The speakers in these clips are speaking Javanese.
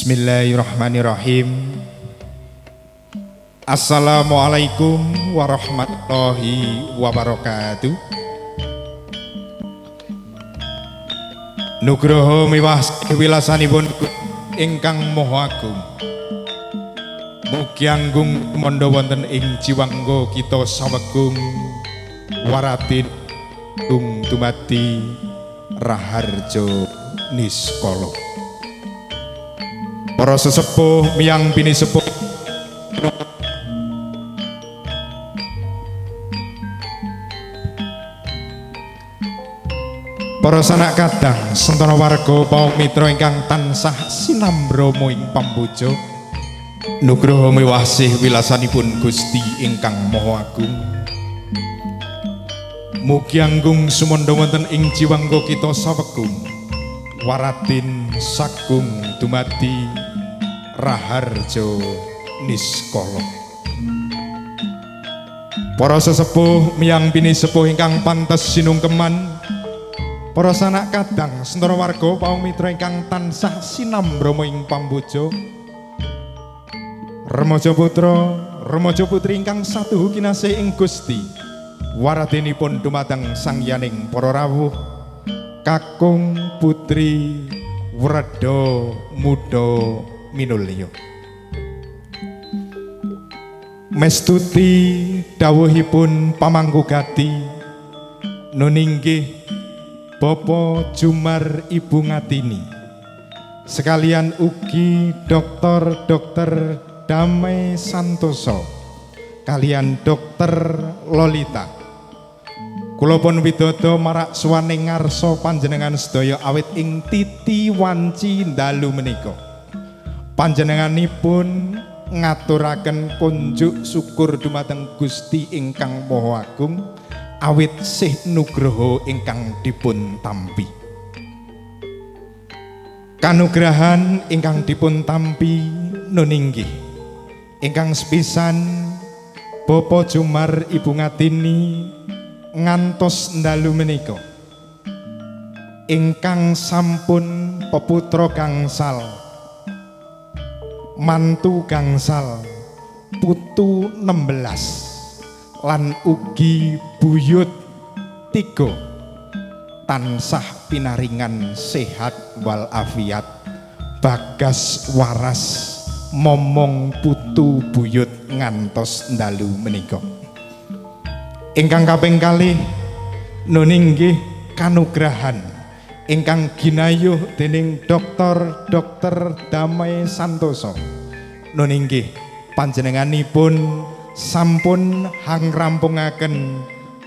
Bismillahirrahmanirrahim. Assalamualaikum warahmatullahi wabarakatuh. Nugroho miwah wilasanipun ingkang Maha Agung. Mugi anggung mandha wonten ing jiwangga kita sawegung waratin dumadi raharja niskala. Para sesepuh miyang bini sepuh para sanak kadang sentana warga paung mitra ingkang tansah sinambrama ing pambuja nugraha miwasih wilasanipun Gusti ingkang Maha Agung. Mugi anggung sumandha wonten ing jiwangga kita sawegung waratin sagung dumadi raharja niskala. Para sesepuh miyang bini sepuh ingkang pantes sinungkeman, para sanak kadang sentara warga paung mitra ingkang tansah sinambrama ing pambuja, remaja putra remaja putri ingkang satuhu kinasih ing Gusti, waratinipun dumateng sangyaning para rawuh kakung putri wreda muda minulya. Mestuti dawuhipun pamanggugati nuninggih Bapak Jumar Ibu Ngatini, sekalian ugi Dokter Damai Santoso kalian Dokter Lolita. Kula pun widodha marak suwaning ngarsa panjenengan sedaya awit ing titi wanci dalu menika panjenenganipun ngaturaken kunjuk syukur dumateng Gusti ingkang Maha Agung awit sih nugraha ingkang dipun tampi. Kanugrahan ingkang dipun tampi nuninggih ingkang sepisan Bapak Jumar Ibu Ngatini ngantos ndalu menika ingkang sampun peputra gangsal, mantu gangsal, putu 16 lan ugi buyut 3 tansah pinaringan sehat walafiat bagas waras momong putu buyut ngantos ndalu menika. Ingkang kaping kalih nuninggih kanugrahan ingkang ginayuh dening Dokter Damai Santoso nuninggih panjenenganipun sampun hangrampungaken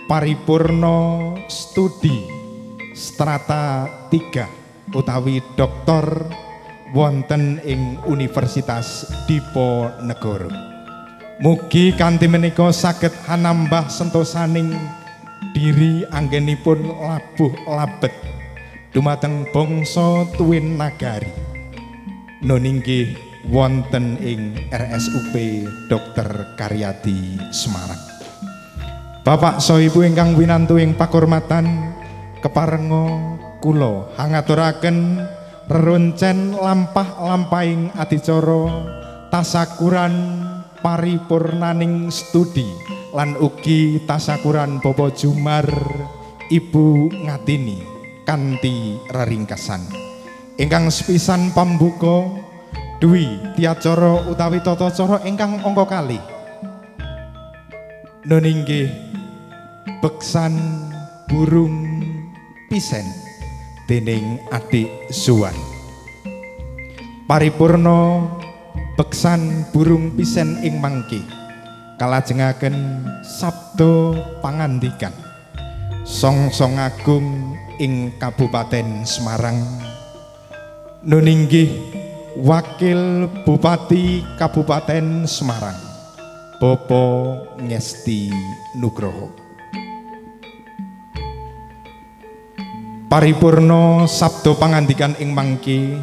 paripurna studi strata 3 utawi doktor wonten ing Universitas Diponegoro. Mugi kanthi menika saged hanambah sentosaning diri anggenipun labuh labet dumateng bangsa tuwin nagari nuninggih wonten ing RSUP Dr. Karyadi Semarang. Bapak so ibu ingkang winantu ing pakurmatan keparenga kula hangaturaken reruncen lampah-lampahing adicara tasakuran paripurnaning studi lan ugi tasakuran Bapak Jumar Ibu Ngatini kanthi reringkesan ingkang sepisan pambuka duwi tiacara utawi tata cara ingkang angka kalih nuninggih beksan burung pisen dening Adik Zuan. Paripurna beksan burung pisen ing mangke kalajengaken sabda pangandikan songsong agung ing Kabupaten Semarang nuninggih Wakil Bupati Kabupaten Semarang Bapak Ngesti Nugroho. Paripurna sabda pangandikan ing mangke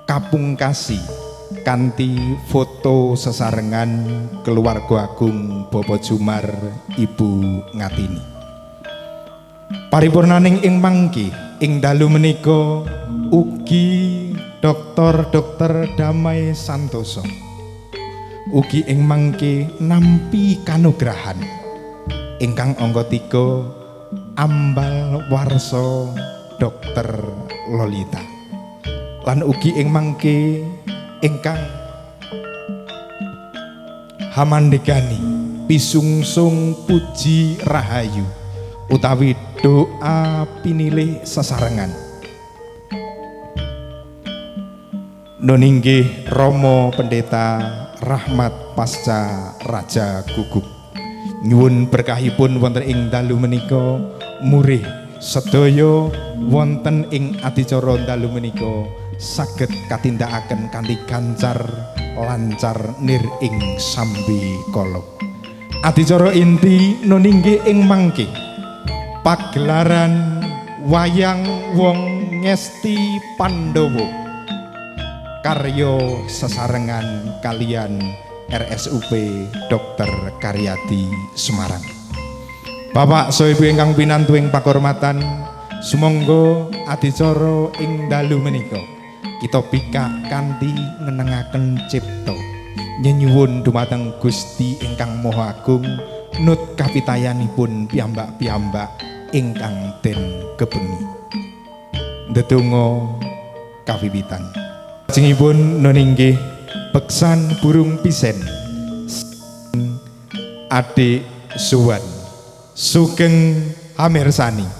kapungkasi kanthi foto sesarengan keluarga agung Bapak Jumar Ibu Ngatini. Paripurnaning ing mangke ing dalu menika ugi Dokter Damai Santoso ugi ing mangke nampi kanugrahan ingkang angka 3 Ambal Warso Dokter Lolita lan ugi ing mangke ingkang hamandegani pisungsung puji rahayu utawi doa pinilih sesarengan nuninggi Romo Pendeta Rahmat Pasca Raja Guguk nyuwun berkahipun wonten ing dalu menika murih sedaya wonten ing adicara dalu menika saged katindakaken kanthi gancar lancar nir ing sambi kala adicara inti nuninggi ing mangke pagelaran wayang wong ngesti Pandhawa karya sesarengan kalian RSUP Dr. Karyadi Semarang. Bapak saha ibu ingkang pinantu ing pakurmatan, sumangga adicara ing dalu menika kita bikak kanthi ngenengaken cipta nyenyuwun dumateng Gusti ingkang Maha Agung nut kapitayanipun piyambak-piyambak ingkang den kebengi. Ndedonga kawiwitan. Lajengipun nuninggi beksan burung pisen Adik Suwan Sugeng Amirsani.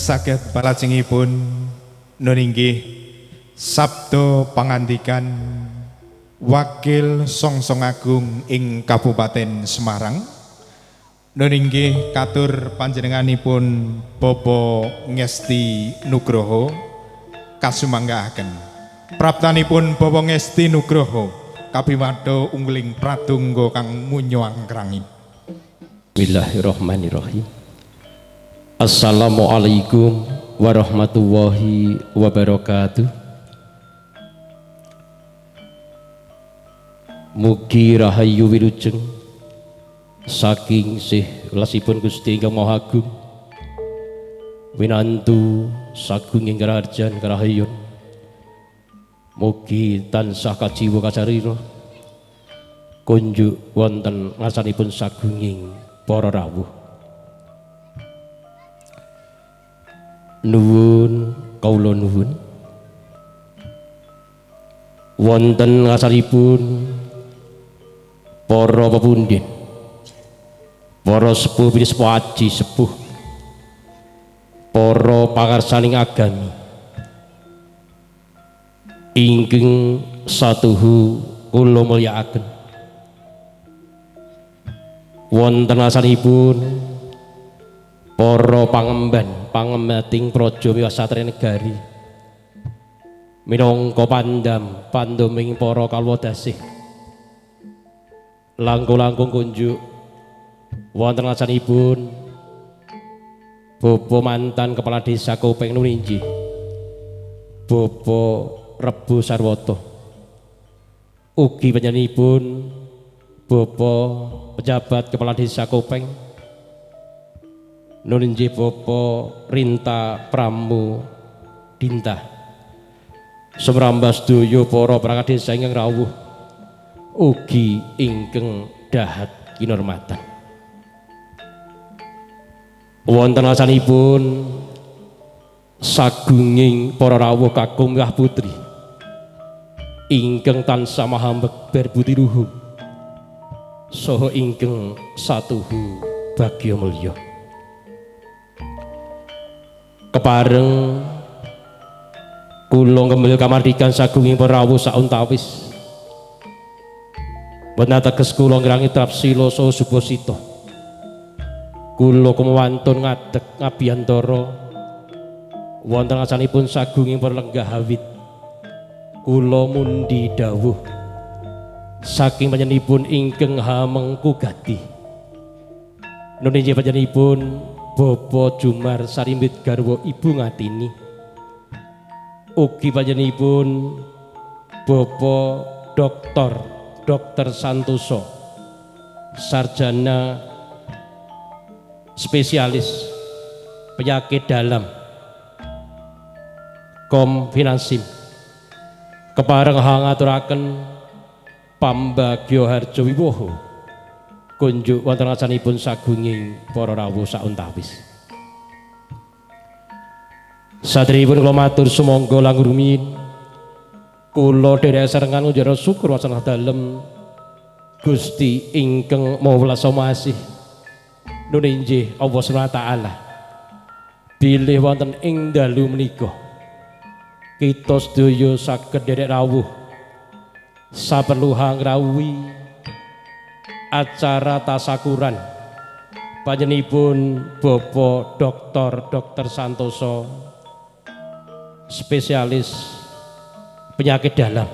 saged palajengipun nun inggih sabda pangandikan Wakil Songsong Agung ing Kabupaten Semarang nun inggih katur panjenenganipun Bapak Ngesti Nugroho kasumanggahaken praptanipun Bapak Ngesti Nugroho kapiwadha ungguling pradonga kang munyo angkrangin. Bismillahirrahmanirrahim. Assalamualaikum warahmatullahi wabarakatuh. Mugi rahayu wilujeng saking sih welasipun Gusti Ingkang Maha Agung winantu sagunging karaharjan karahayun. Mugi tansah kajiwa kacarira kunjuk wonten ngasanipun sagunging para rawuh. Nuwun kawula nuwun wonten ngasanipun para pepundhen, para sepuh sepuh aji sepuh, para pangarsaning agami ingkang satuhu kula mulyakaken. Wonten asanipun para pangembating praja miwah satria negari minangka pandhaming para kalwadasih langkung-langkung kunjuk wonten asanipun Bapak mantan Kepala Desa Kopeng Nuninji Bapak Rebu Sarwoto, ugi panjenenganipun Bapak pejabat Kepala Desa Kopeng Nuninji Bapak Rinta Pramu Dinta, semrambah sedaya para perangkat desa ingkang rawuh ugi ingkang dahat kinurmatan. Wonten asanipun sagunging para rawuh kakung miwah putri ingkang tansah maha mbekber budi luhur saha ingkang satuhu bagya mulya. Kepareng kula ngemil kamardikan sagunging para rawuh sauntawis boten ateges kula ngrangi trapsila saha subasita. Kula kumawantun ngadeg ngabiyantara wonten asanipun sagunging para lenggah awit kula mundi dawuh saking panjenenganipun ingkang hamengku gati. Nun inggih panjenenganipun Bapak Jumar Sarimbit garwa Ibu Ngatini, ugi panjenenganipun Bapak Dr. Santoso, sarjana spesialis penyakit dalam Kom Finansim, kepareng ngaturaken pambagya harja wiwaha kunjuk wonten asanipun sagunging para rawuh sauntawis. Saderengipun kula matur sumangga langkung rumiyin kula dherek serengan njara syukur wasana dalem Gusti ingkang Maha Welasa Masih nun inggih Allah Subhanahu wa taala bilih wonten ing dalu menika kita sedaya saged dherek rawuh saperluhang rawuhi acara tasakuran panjenenganipun Bapak Dr. Santoso, spesialis penyakit dalam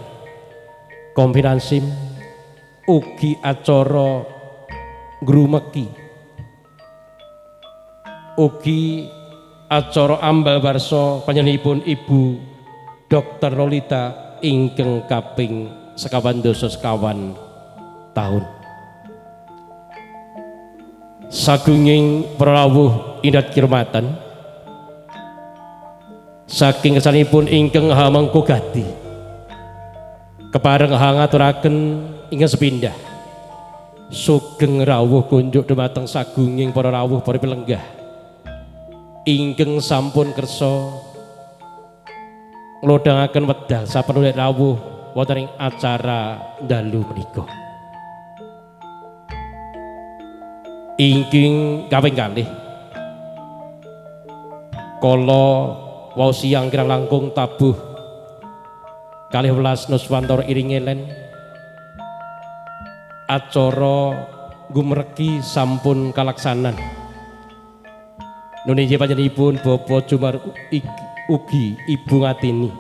Kom Finansim, ugi acara ngrumeki ugi acara ambal warsa panjenenganipun Ibu Dr. Lolita ingkang kaping 51 tahun. Sagunging prawuh indat kirmatan saking kesanipun ingkang hamengku gati kepareng ngaturaken ingkang sepindah sugeng rawuh kunjuk dumateng sagunging para rawuh para pelenggah ingkang sampun kersa nglodhangaken wedal saperlu rawuh wonten ing acara dalu menika. Ingkang kaping kalih kala wau siang kirang langkung tabuh 12 Nuswantara iring elen acara gumregi sampun kalaksanan. Nuninggih panjenenganipun Bapak Jumar ugi Ibu Ngatini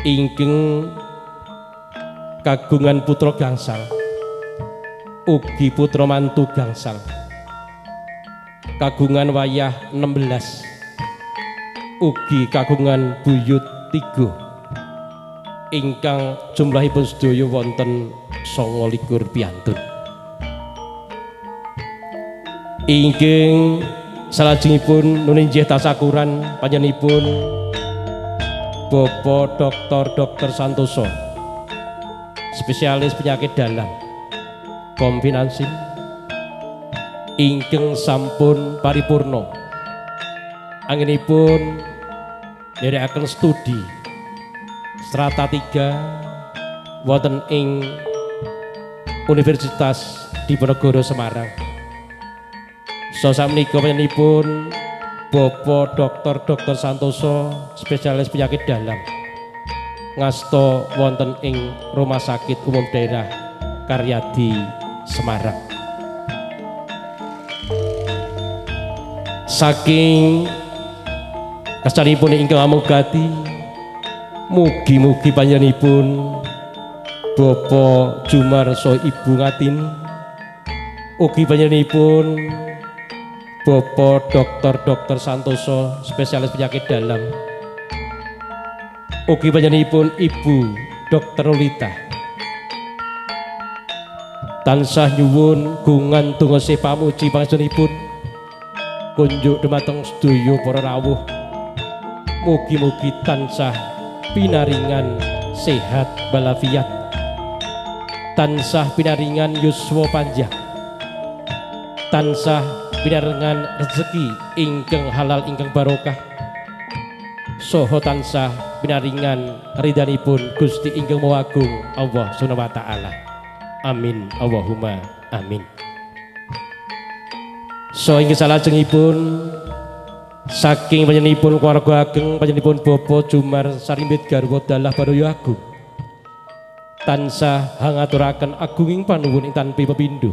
ingkang kagungan putra gangsal ugi putra mantu gangsal kagungan wayah 16 ugi kagungan buyut 3 ingkang jumlahipun sedaya wonten 29 piyantun. Ingkang salajengipun nuninggih tasakuran panjenenganipun Bapak Dr. Santoso, spesialis penyakit dalam kombinasi ingkang sampun paripurna anggenipun nderekaken studi strata 3 wonten ing Universitas Diponegoro Semarang. Samenika panjenenganipun Bapak Dr. Santoso, spesialis penyakit dalam ngasta wonten ing Rumah Sakit Umum Daerah Karyadi Semarang. Saking kasanipun ingkang amugati mugi-mugi panjenenganipun Bapak Jumar saha Ibu Ngatini ugi panjenenganipun Bapak Dr. Santoso, spesialis penyakit dalam ugi panjenenganipun Ibu Dr. Lolita tansah nyuwun gungan tungase pamuji panjenenganipun kunjuk dhumateng sedaya para rawuh mugi-mugi tansah pinaringan sehat walafiat tansah pinaringan yuswa panjang tansah pinaringan rezeki ingkang halal ingkang barokah saha tansah pinaringan ridhanipun Gusti ingkang Maha Agung Allah Subhanahu wa taala. Amin Allahumma amin. So inggih salajengipun saking panjenenganipun keluarga ageng panjenenganipun Bapak Jumar Sarimbit garwa dalah Baraya Agung tansah hangaturaken agunging panuwun ing tanpi pepindho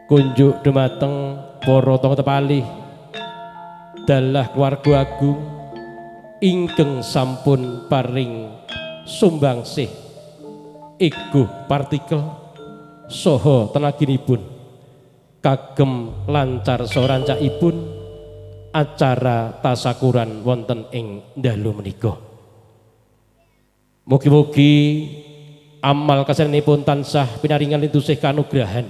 kunjuk dhumateng para tangga tepalih dalah keluarga agung ingkang sampun paring sumbangsih ego partikel saha tenaginipun kagem lancar saha rancakipun acara tasakuran wonten ing dalu menika. Mugi-mugi amal kasenipun tansah pinaringan lintusih kanugrahan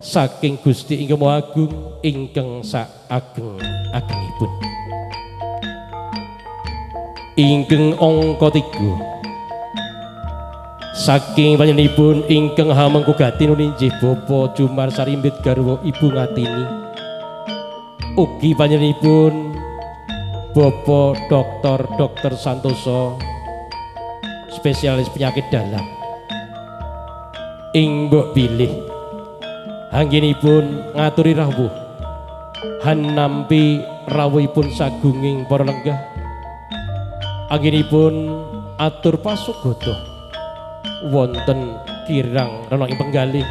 saking Gusti ingkang Maha Agung ingkang sak ageng-agengipun. Ingkang angka 3 saking panjenenganipun ingkang hamengkugati nuninggih Bapak Jumar Sarimbit garwa Ibu Ngatini ugi panjenenganipun Bapak Dr. Santoso, spesialis penyakit dalam ing mbok bilih anggenipun ngaturi rawuh hanampi rawuhipun sagunging para lenggah anggenipun atur pasugoto wonten kirang rena ing penggalih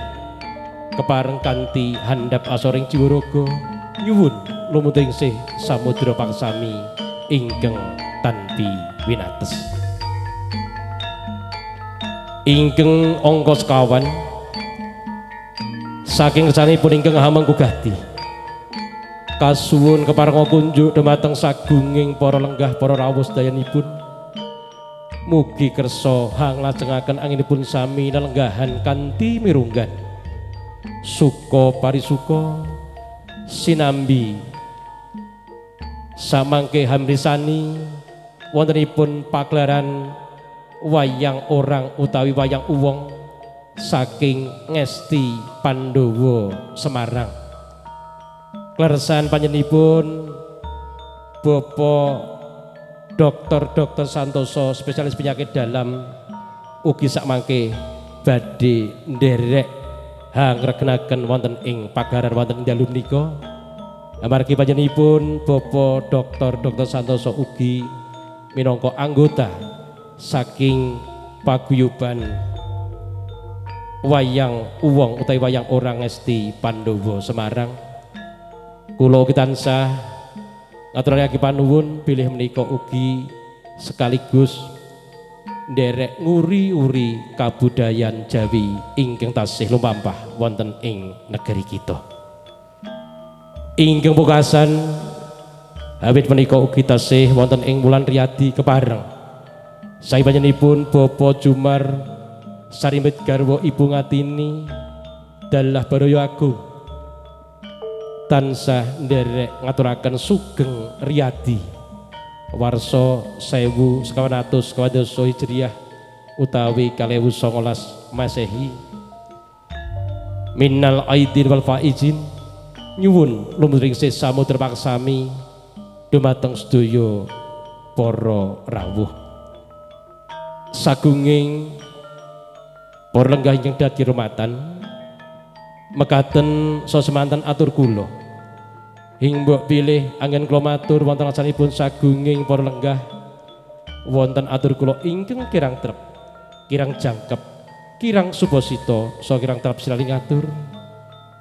kepareng kanthi handap asoring jiwaraga nyuwun lumuting sih samudra pangsami ingkang tanpi winates. Ingkang angka sekawan saking kersanipun ingkang hamengkugati kasuwun keparenga kunjuk dhumateng sagunging para lenggah para rawuh sedayanipun mugi kersa hanglajengaken anggenipun sami nelenggahan kanthi mirunggan suka parisuka sinambi samangke hamrisani wontenipun pagelaran wayang orang utawi wayang uwong saking Ngesti Pandowo Semarang. Kleresan panjenenganipun Bapak Dr. Santoso, spesialis penyakit dalam ugi sakmangke badhe nderek hangregenaken wonten ing pagelaran wonten ing dalu menika amargi panjenenganipun Bapak Dr. Santoso ugi minangka anggota saking paguyuban wayang uwong utawi wayang orang Ngesti Pandhawa Semarang. Kula ugi tansah ngaturaken panuwun bilih menika ugi sekaligus nderek nguri-uri kabudayan Jawi ingkang tasih lumampah wonten ing negeri kita. Ingkang pungkasan awit menika ugi tasih wonten ing wulan riyadi kepareng sae panjenenganipun Bapak Jumar Sarimbit garwa Ibu Ngatini dalah Baraya Agung tansah nderek ngaturaken sugeng riyadi warsa 1900 Hijriah utawi 2019 Masehi. Minnal aidin wal faizin nyuwun lumring samudra paksami dumateng sedaya para rawuh sagunging para lenggah ingkang dadi rumatan mekaten semanten atur kula ing mbok pilih anggen kula matur wonten asalipun sagunging para lenggah wonten atur kula ingkang kirang trep kirang jangkep kirang suposito saha kirang trep siraling atur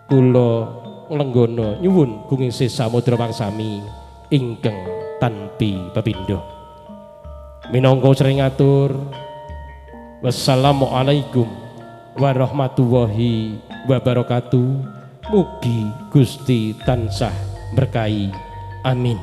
kula nglenggono nyuwun gunging samudra paksami ingkang tanpi pepindho minangka sering atur wassalamualaikum warahmatullahi wabarakatuh. Mugi Gusti tansah berkahi. Amin.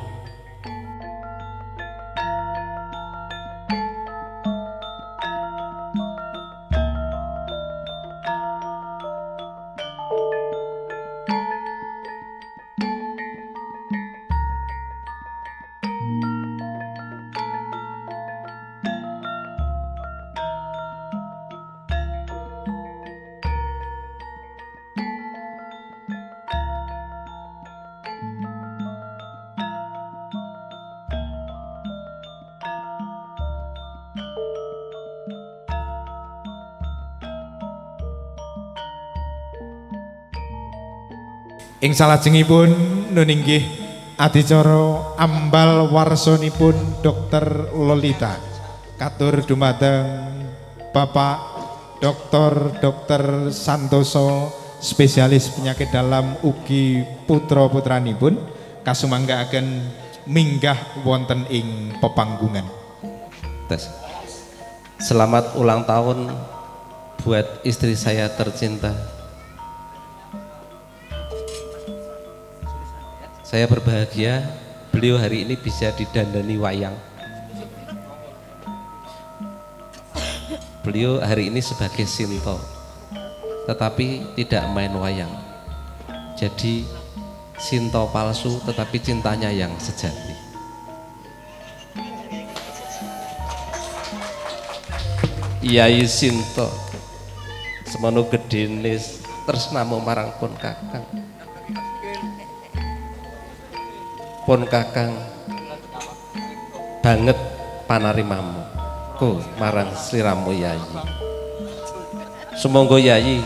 Ing salajengipun nun inggih adicara ambal warsanipun Dr. Lolita katur dumateng Bapak Dr. Santoso spesialis penyakit dalam ugi putra putranipun kasumanggaaken minggah wonten ing pepanggungan. Tes. Selamat ulang tahun buat istri saya tercinta. Saya berbahagia beliau hari ini bisa didandani wayang. Beliau hari ini sebagai Sinto, tetapi tidak main wayang. Jadi Sinto palsu tetapi cintanya yang sejati. Yai Sinto semono gedene tresnamu marang pun kakang. Pun kakang banget panarimamu ku marang sliramu Yayi. Sumangga Yayi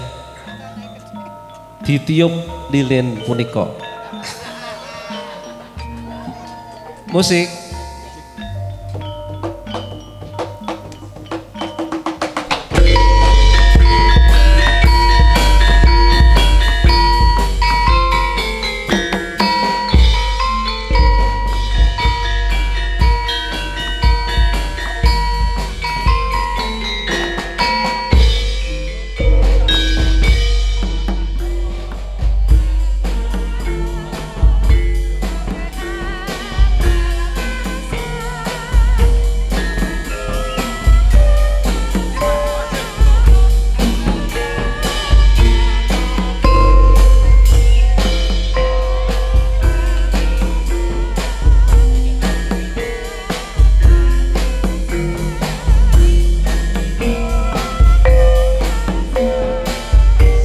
ditiup lilin punika. Musik.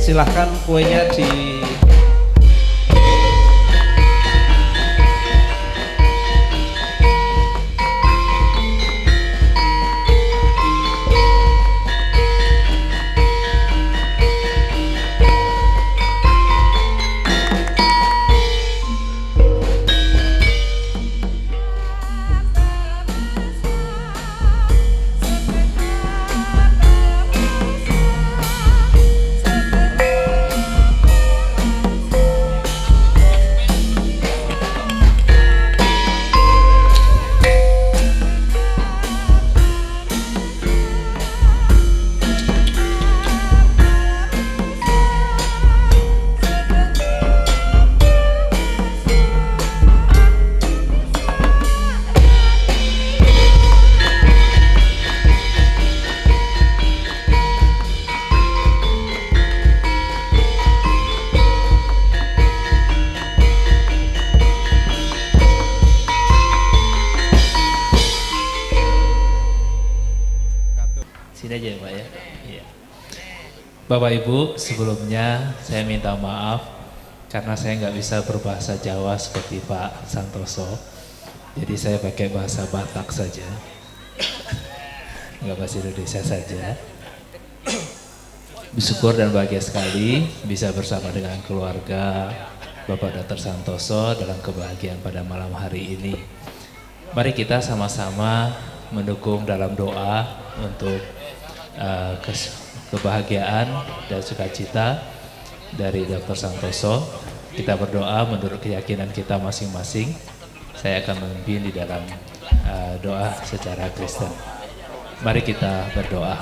Silahkan kuenya di Sini aja ya Pak ya. Iya. Bapak Ibu, sebelumnya saya minta maaf karena saya nggak bisa berbahasa Jawa seperti Pak Santoso. Jadi saya pakai bahasa Batak saja, nggak bahasa Indonesia saja. Bersyukur dan bahagia sekali bisa bersama dengan keluarga Bapak Dr. Santoso dalam kebahagiaan pada malam hari ini. Mari kita sama-sama mendukung dalam doa untuk kebahagiaan dan sukacita dari Dr. Santoso. Kita berdoa menurut keyakinan kita masing-masing. Saya akan memimpin di dalam doa secara Kristen. Mari kita berdoa.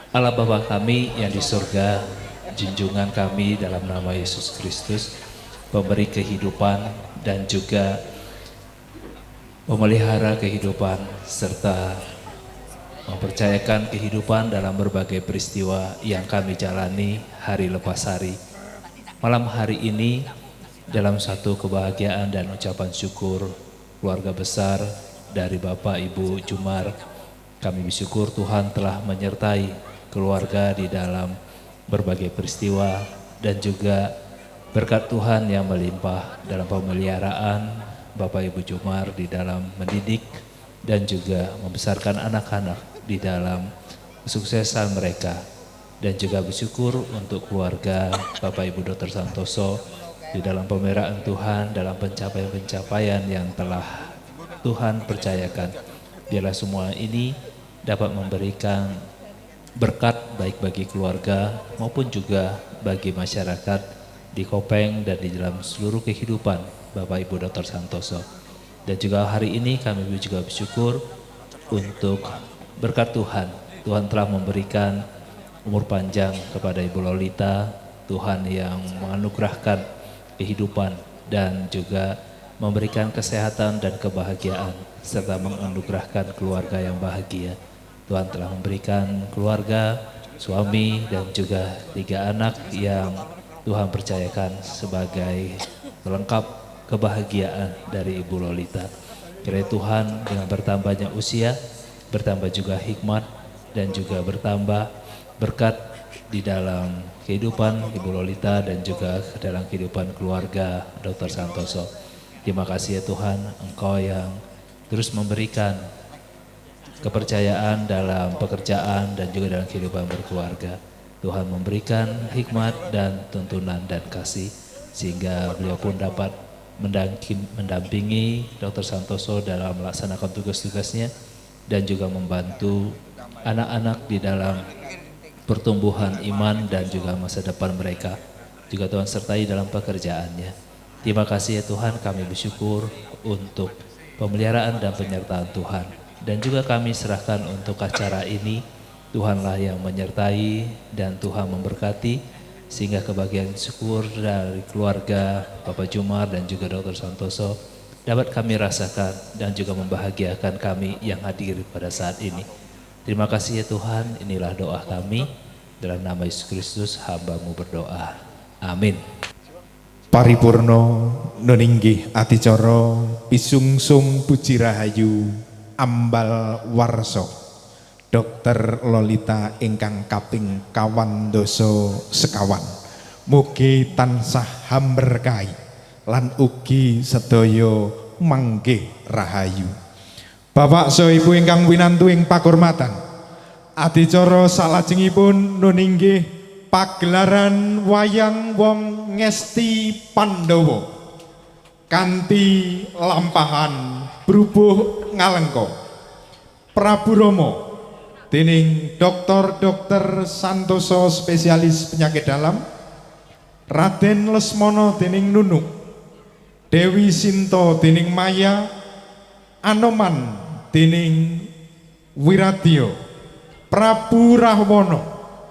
Allah Bapa kami yang di surga, junjungan kami dalam nama Yesus Kristus, pemberi kehidupan dan juga memelihara kehidupan serta mempercayakan kehidupan dalam berbagai peristiwa yang kami jalani hari lepas hari. Malam hari ini dalam satu kebahagiaan dan ucapan syukur keluarga besar dari Bapak Ibu Jumar, kami bersyukur Tuhan telah menyertai keluarga di dalam berbagai peristiwa dan juga berkat Tuhan yang melimpah dalam pemeliharaan Bapak Ibu Jumar di dalam mendidik dan juga membesarkan anak-anak di dalam kesuksesan mereka, dan juga bersyukur untuk keluarga Bapak Ibu Dr. Santoso di dalam pemeliharaan Tuhan dalam pencapaian-pencapaian yang telah Tuhan percayakan. Biarlah semua ini dapat memberikan berkat baik bagi keluarga maupun juga bagi masyarakat di Kopeng dan di dalam seluruh kehidupan Bapak Ibu Dr. Santoso. Dan juga hari ini kami juga bersyukur untuk berkat Tuhan. Tuhan telah memberikan umur panjang kepada Ibu Lolita, Tuhan yang menganugerahkan kehidupan dan juga memberikan kesehatan dan kebahagiaan serta menganugerahkan keluarga yang bahagia. Tuhan telah memberikan keluarga, suami dan juga 3 anak yang Tuhan percayakan sebagai pelengkap kebahagiaan dari Ibu Lolita. Kiranya Tuhan dengan bertambahnya usia, bertambah juga hikmat dan juga bertambah berkat di dalam kehidupan Ibu Lolita dan juga dalam kehidupan keluarga Dr. Santoso. Terima kasih ya Tuhan, Engkau yang terus memberikan kepercayaan dalam pekerjaan dan juga dalam kehidupan berkeluarga. Tuhan memberikan hikmat dan tuntunan dan kasih sehingga beliau pun dapat mendampingi Dr. Santoso dalam melaksanakan tugas-tugasnya dan juga membantu anak-anak di dalam pertumbuhan iman dan juga masa depan mereka. Juga Tuhan sertai dalam pekerjaannya. Terima kasih ya Tuhan, kami bersyukur untuk pemeliharaan dan penyertaan Tuhan. Dan juga kami serahkan untuk acara ini, Tuhanlah yang menyertai dan Tuhan memberkati sehingga kebahagiaan syukur dari keluarga Bapak Jumar dan juga Dr. Santoso dapat kami rasakan dan juga membahagiakan kami yang hadir pada saat ini. Terima kasih ya Tuhan, inilah doa kami dalam nama Yesus Kristus hamba-Mu berdoa. Amin. Paripurno nuninggih adicara pisungsung puji rahayu ambal warso Dr. Lolita ingkang kaping 212 mugi tansah hamberkahi lan ugi sedaya manggih rahayu. Bapak so Ibu ingkang winantu ing pakurmatan, adicara salajengipun nuninggih pagelaran wayang wong ngesti Pandhawa kanthi lampahan brubuh ngalengka Prabu Rama dening Dr. Santoso spesialis penyakit dalam, Raden Lesmono dening Nunuk, Dewi Sinto dening Maya, Anoman dening Wiradya, Prabu Rahwana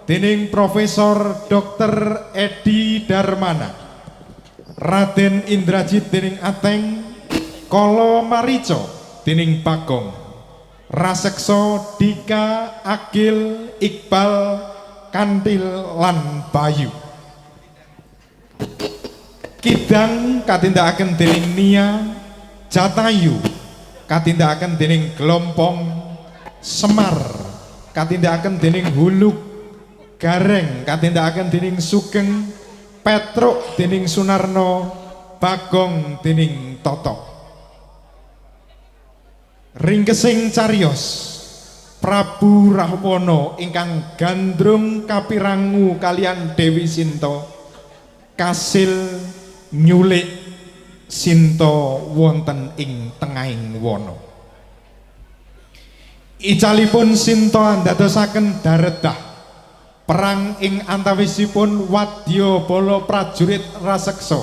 dening Profesor Dr. Edi Darmana, Raden Indrajit dening Ateng, Kala Marica dening Bagong, Rasekso Dika Agil Iqbal Kantil lan Bayu. Kidang katindakaken dening Nia Jatayu, katindakaken dening Gelompong Semar katindakaken dening Huluk, Gareng katindakaken dening Sugeng, Petruk dening Sunarno, Bagong dening Toto. Ringkesing cariyos Prabu Rahwana ingkang gandrung kapirangu kalian Dewi Sinta kasil nyulik Sinta wonten ing tengahing wana. Icalipun Sinta ndadosaken daredah perang ing antawisipun wadyabala prajurit raseksa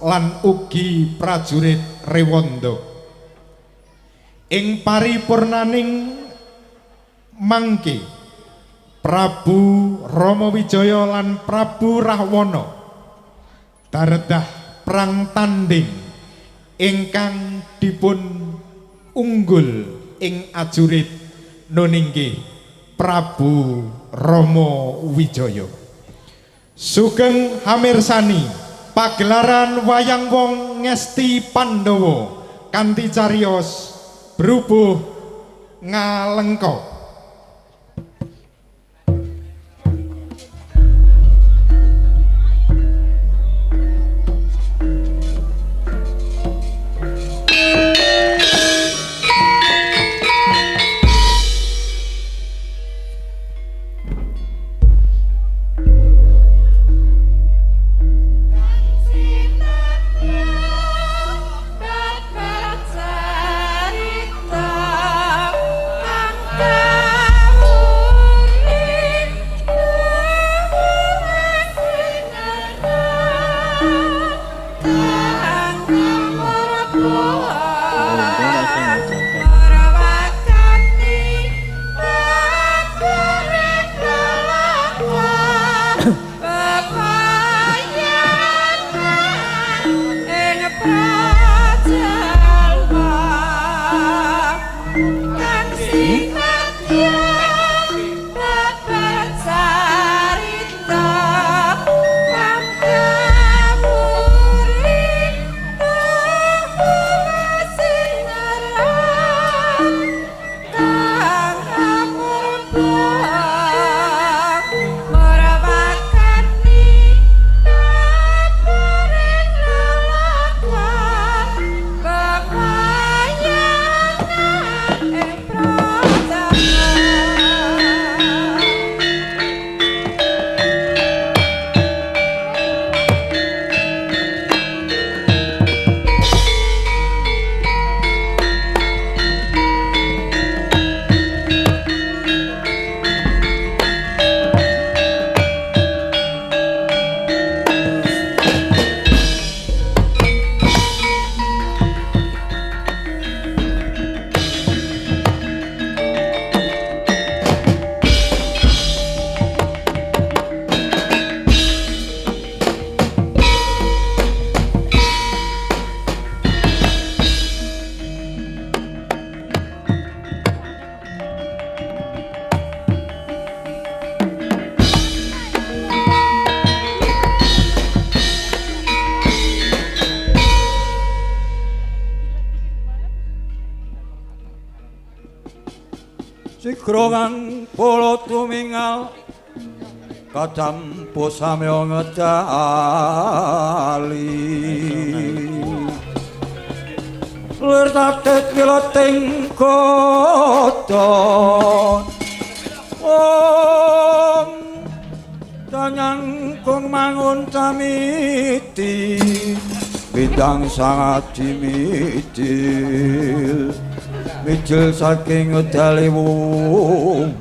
lan ugi prajurit Rewanda. Ing paripurnaning mangke Prabu Ramawijaya lan Prabu Rahwana daredah perang tanding ingkang dipun unggul ing ajurit nuninggi Prabu Ramawijaya. Sugeng hamirsani pagelaran wayang wong Ngesti Pandhawa kanthi cariyos Brubuh Ngalengka. Sikrongan polo tumingal kacampu samyo ngedali lir tatet wilating koton om danyang kung mangun tamiti bidang sangat dimitil mijil saking ngedali wuwun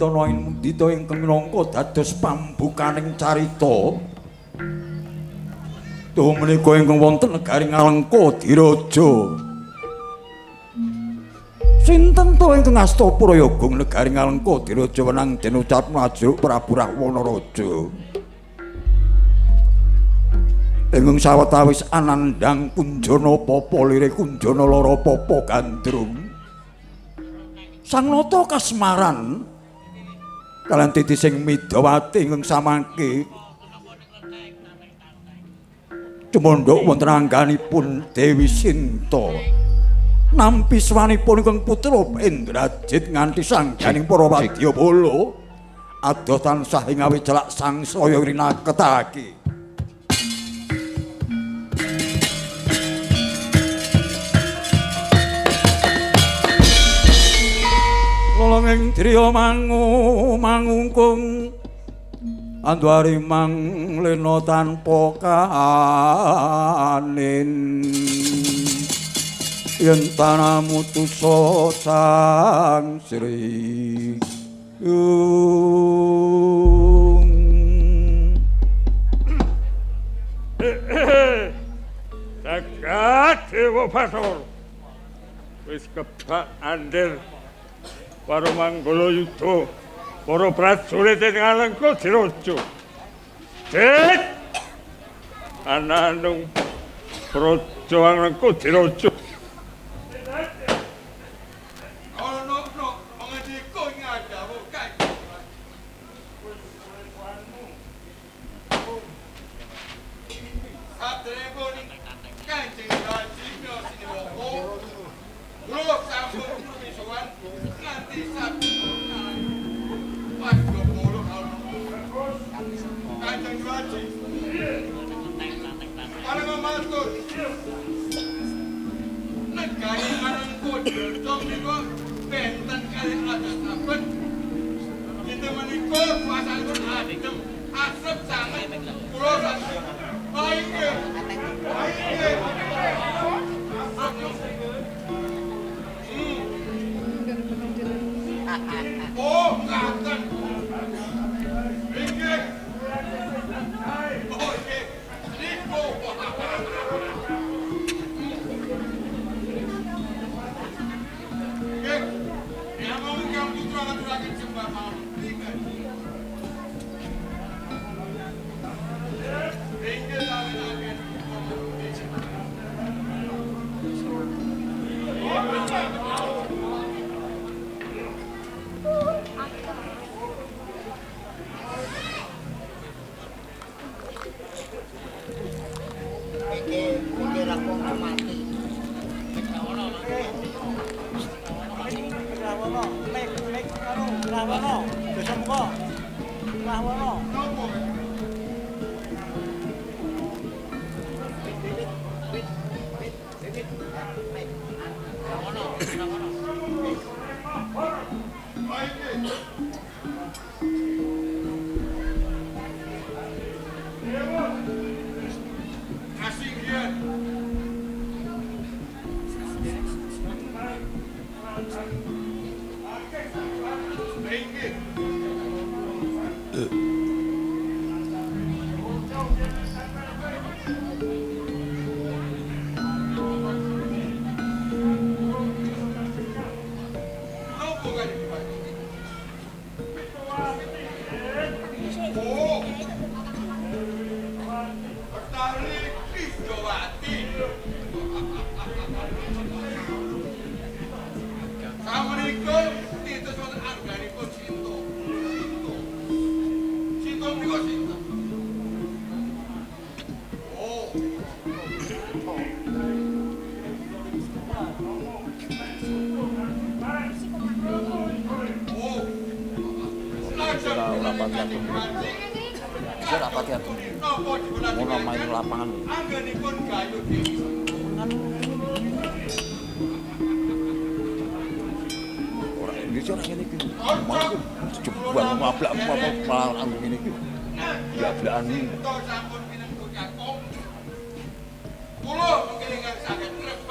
mudita ingkang minangka dados pambukaning carita. Tuh menika ingkang wonten negaring Alengka Diraja. Sinten to ingkang asta Prayagung negaring Alengka Diraja wenang den ucap Majur Prabu Rahwana Raja. Ingkang sawetawis anandang kunjana papa lire kunjana lara papa gandrung. Sang nata kasmaran kaliyan titi sing Midawati ingkang samangke cumandha wonten angganipun Dewi Sinta. Nampi swanipun ingkang putra Indrajit nganti sangganing para wadyabala adoh tansah ing awi celak sangsaya rinaketake. Lolonging driya mangungkung andwari manglena tanpa kanin yen tanamu tusa sang sri Jagat Dewa Bathara wis kebak andher para manggala yudha para prajurit ing Alengka Diraja. Jet ananung praja Alengka Diraja.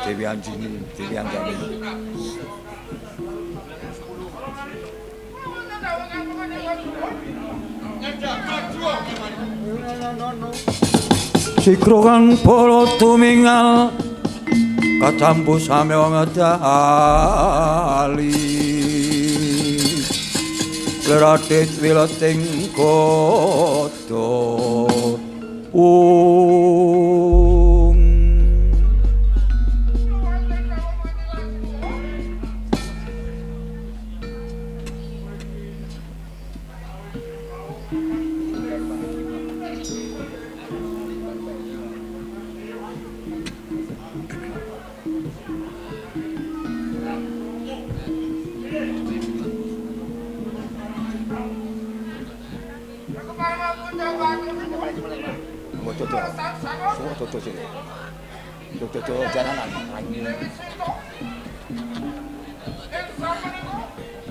Dewi Anjini, Dewi Anggani. Sikro kang para tumingal kacampu samya ngedali Leradit wileting kodo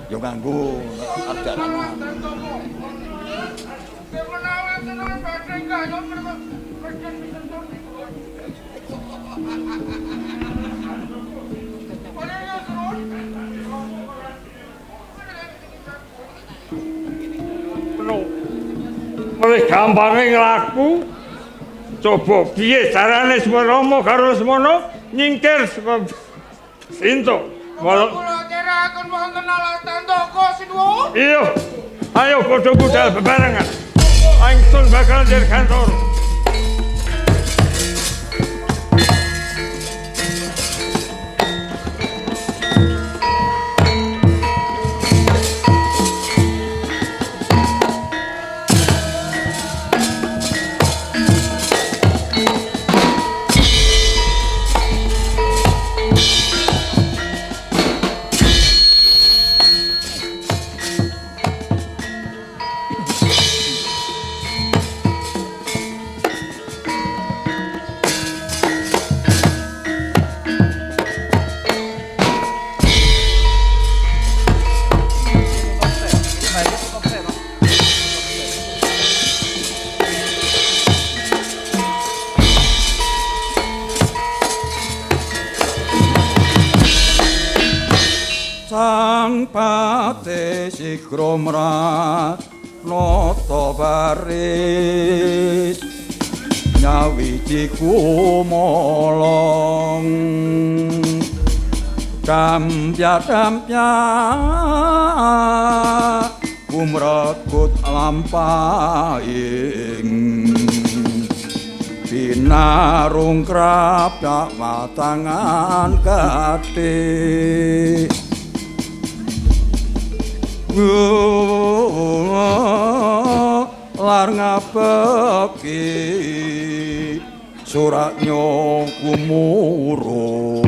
Yo nganggo arjana. Oleh gampangnya ngelaku, coba piye carane semono karo semono nyingkir sebab Sinto. Walau kula aturaken wonten alasan toko sinuwun. iya, ayo padha budal bebarengan. Langsung bakal dari kantor. Sang pate sikro mranata baris nyawiji kumolong kampya kumrekut lampahing pinarung krapyak matangan katik lar ngapeki suratnya kumuro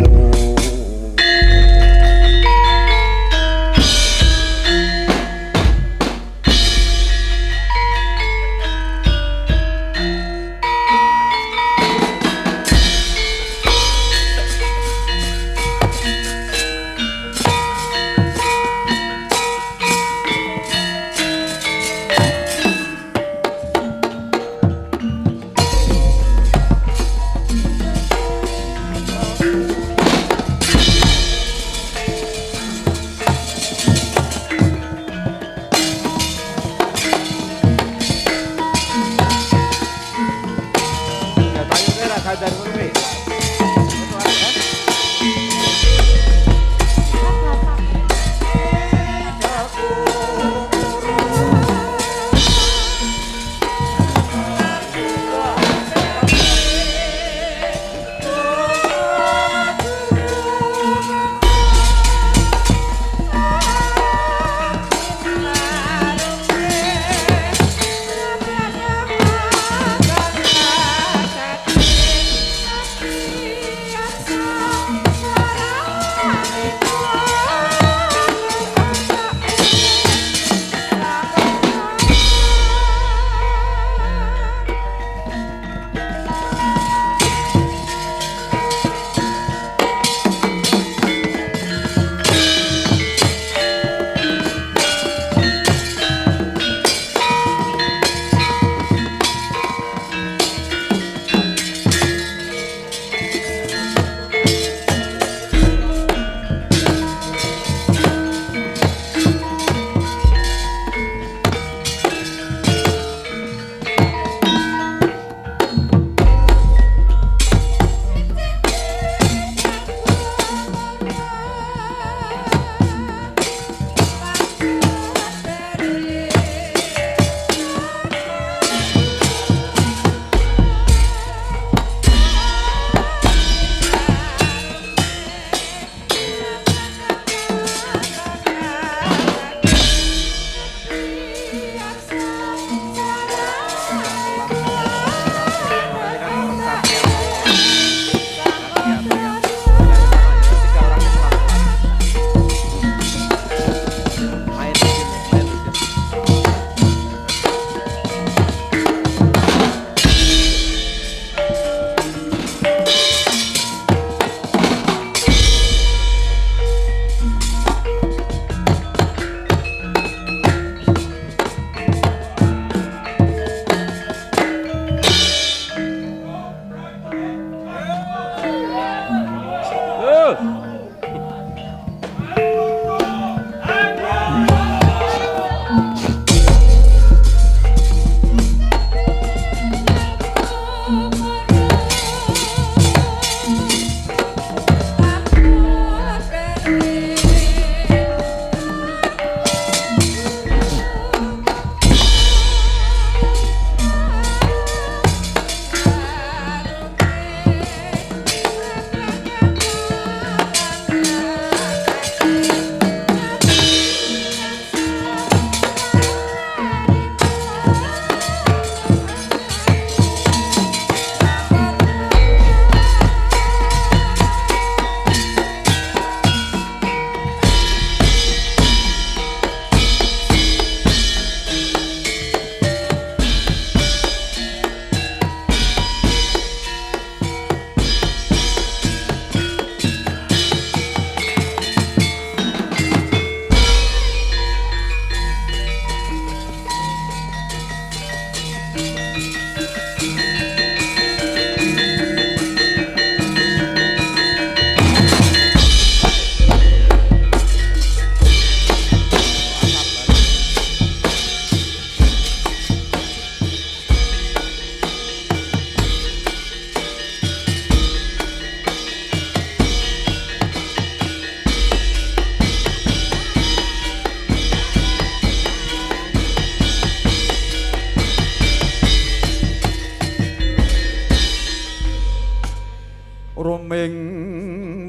ruming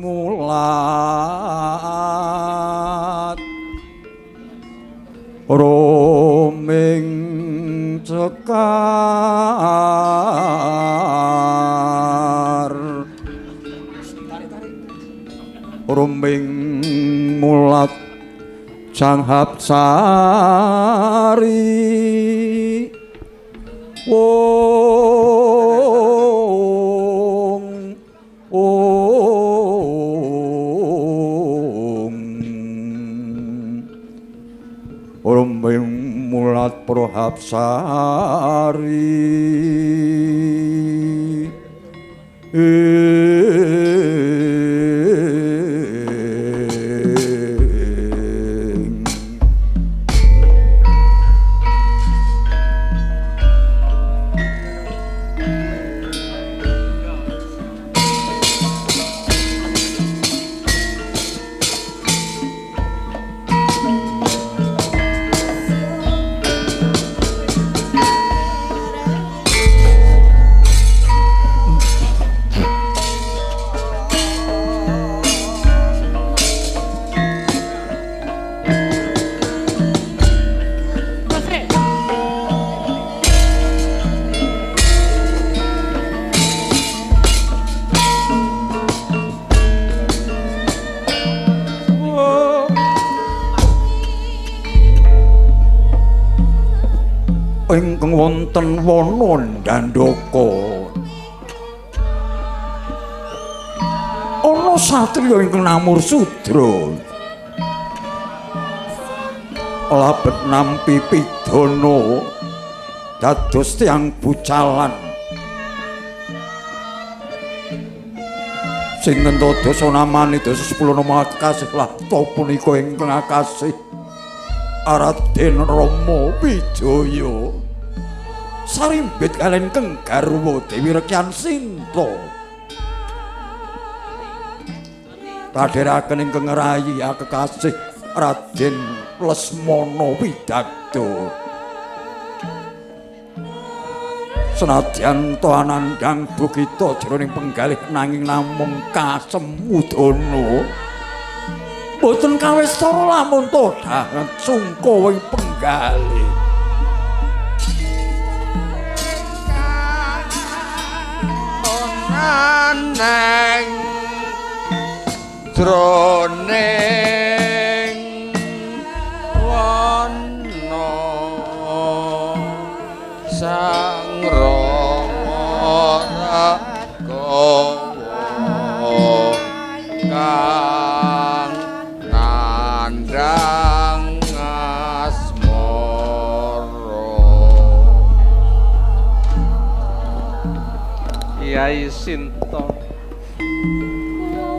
mulat ruming cekar ruming mulat janghap sari wong ruming mulat prohap sari ingkang wonten wana Dandaka ana satriya ingkang namur sudra labet nampi pidana dados tiyang bucalan sinten to dosa namani dosa 10 nama kasih lah to punika ingkang kasih Raden Rama Wijaya sarimbit kaliyan keng garwa Dewi Rekyan Sinta kadheraken ingkang rayi kekasih Raden Lesmana Widakdo senadyan to anandang bukita jroning penggalih nanging namung kasemudana boten kawestara lamun to dangan sungka wing penggalih neng jroning wana sang Rama Ragawa kang nandhang Kyai Sinta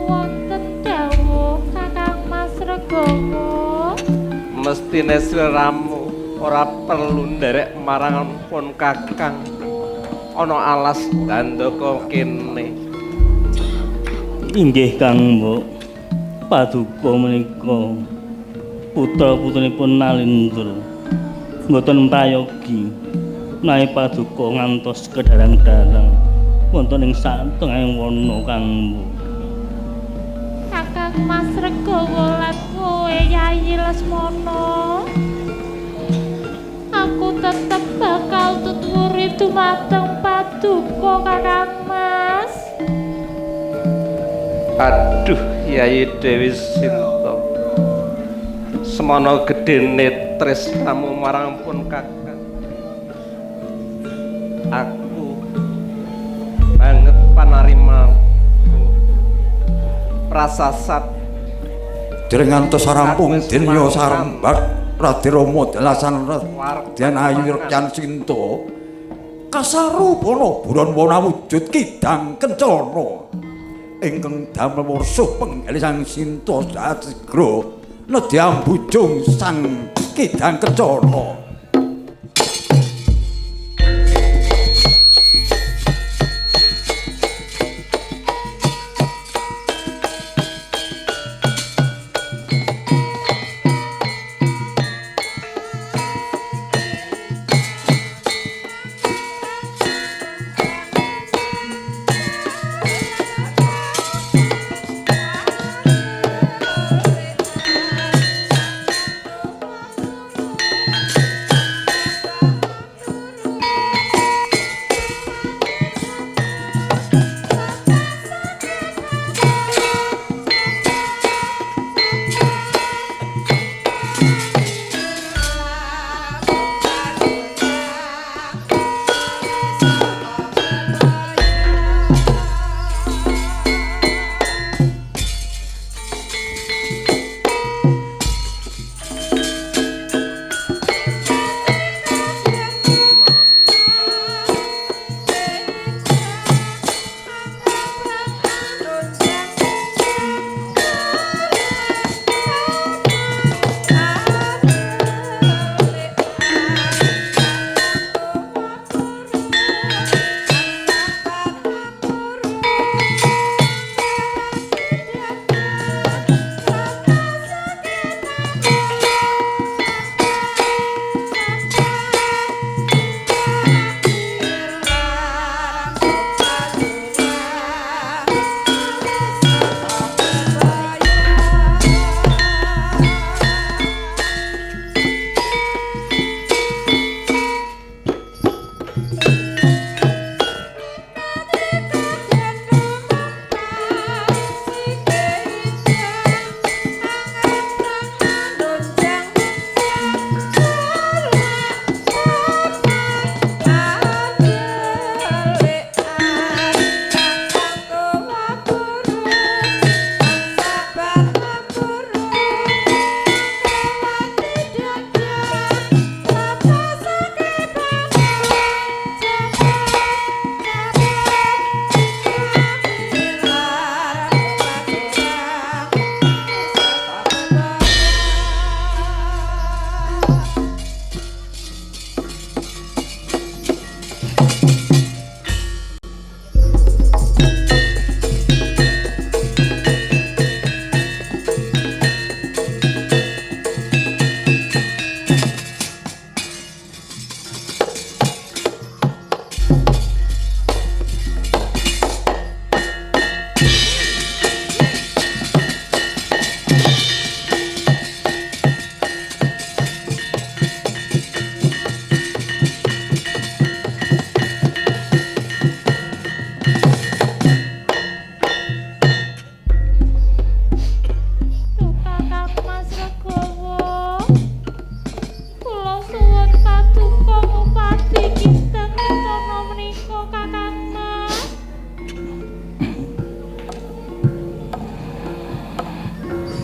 wonten dawuh Kakang Mas Regawa mestine sliramu ora perlu nderek marang pun Kakang ana alas Dandaka kene. Inggih Kang Mbok paduka menika putra-putrinipun Nalindra mboten prayogi nahe paduka ngantos kedarang-darang wonten ing satengahing wana Kang Mbok. Kakang Mas Regawa lan kowe Yayi Lesmana aku tetep bakal tuturi dumateng paduka Kakang Mas. Aduh Yai Dewi Sinta semana gedene tresnamu marang pun Kakang aku banget panarimaku prasasat dereng ngantos rampung dinya sarembak Raden Rama dalasan Raden Ayu Rekyan Sinta kasarupana buron wana wujud kidang kencana ingkang damel mursuh penggalih Sang Sinta satrigra nedhi ambujung sang kidang kencana.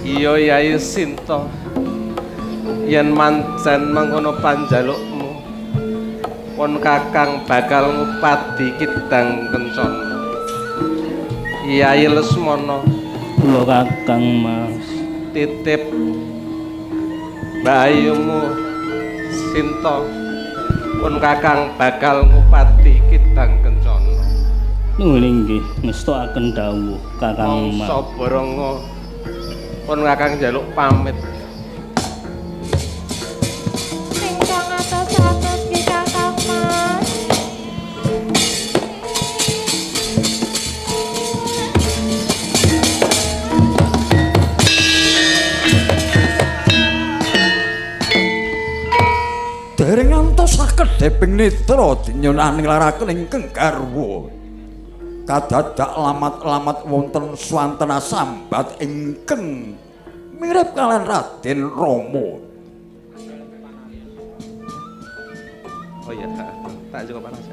Iya Yai Sinta. Yen mancen mengkono panjalukmu, pun Kakang bakal ngupadi Kidang Kencana. Yai Lesmana, Kula Kakang Mas. titip bayumu Sinta, pun Kakang bakal ngupadi Kidang Kencana. Nuwun inggih ngestokaken dawuh Kakang Mas. Mangsa Baranga pun Kakang njaluk pamit. Ingkang atos-atos nggih Kakang Mas. Dereng ngantos sakedheping netra dinyonani laraken ingkang garwa. Kadadak lamat-lamat wonten swantena sambat ingkang mirip kaliyan Raden Rama. Oh iya, tak cukup panas.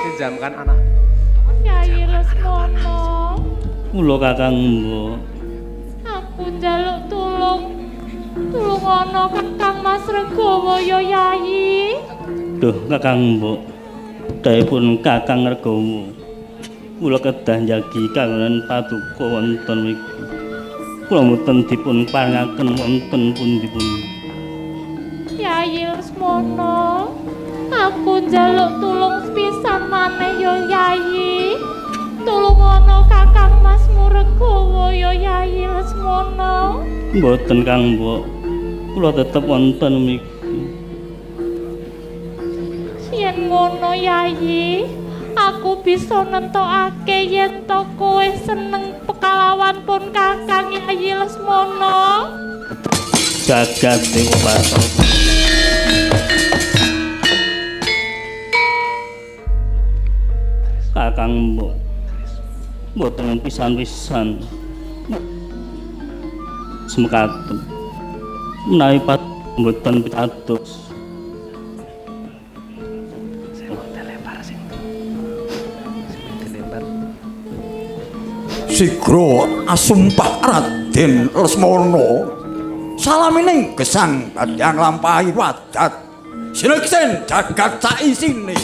Pinjamkan anak. Yai Lesmana, Kula Kakang Mbok. aku njaluk tulung. Tulung ana Kakang Mas Regawa ya Yai. Duh Kakang Mbok. Daipun Kakang Regawa. Kula kedah njagi kangelan paduka wonten mriki. Kula mboten dipun paringaken wonten pundi-pundi. Yai Lesmana, aku njaluk tulung sepisan maneh ya Yai. Tulung ana Kakang Mas Regawa ya Yai Lesmana. Mboten Kang Mbok. Kula tetep wonten mriki. Yen ngono Yai, aku bisa nentokake yen to kowe seneng pekalawan pun Kakang Yai Lesmana. Jagat Dewa Batara. Kakang Mbok. Mboten pisan-pisan. Semekaten. Menawi pat mboten pitados. Sigra asumpah Raden Lesmana. Salamining gesang badhe nglampahi wadat. Sineksen jagat sak isine.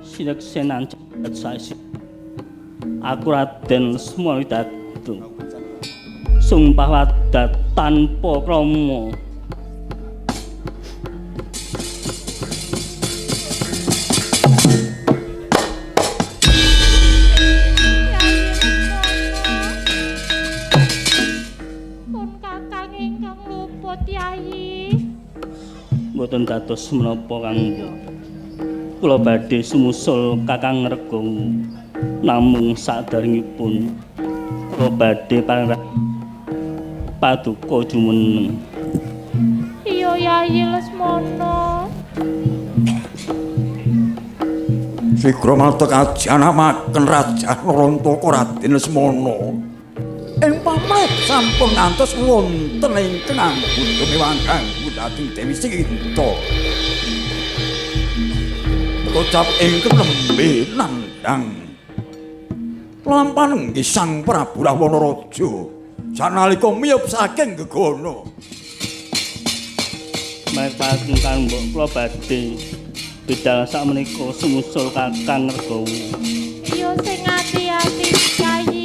Sineksenan jagat sak isine. Aku Raden Lesmana Widadu. Sumpah wadat tanpa krama. Pun Kakang ingkang luput Yai. Mboten dados menapa Kang Mbok. Kula badhe sumusul Kakang Regawa. Namung sadaringipun kula badhe paduka jumeneng. Iya Yai Lesmana. Sigra mata kajanamaken Raja Narantaka Raden Lesmana. Ing pamrih sampun ngantos wonten ingkang angguda miwangkang dhateng Dewi Sinta. Kocap ingkang nembe nandhang. Lampahan nggih Sang Prabu Rahwana Raja sanalika miyup saking gegana. Mekaten Kang Mbok kula badhe bidal sakmenika sumusul Kakang Regawa. Iya sing ati-ati Yai.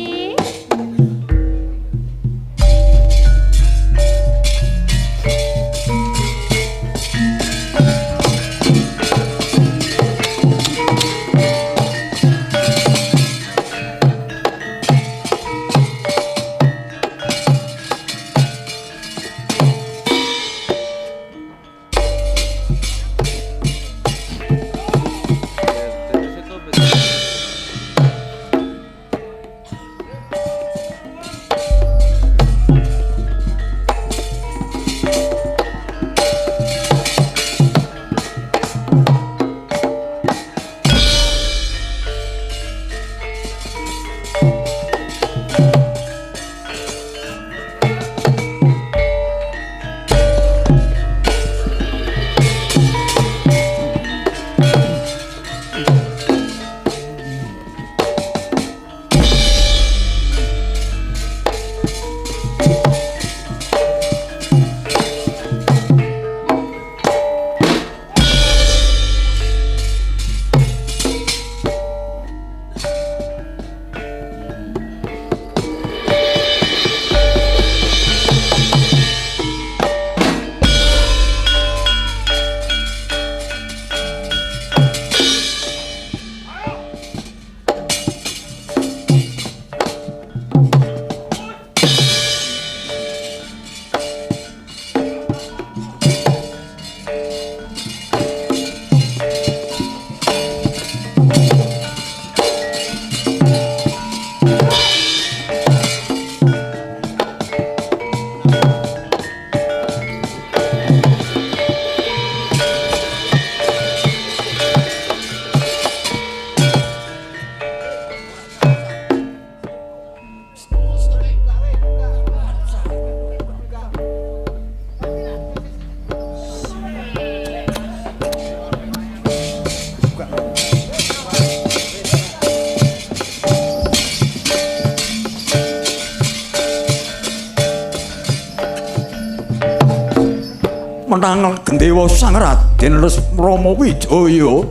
menang Gendewa Sang Raden Rama Wijaya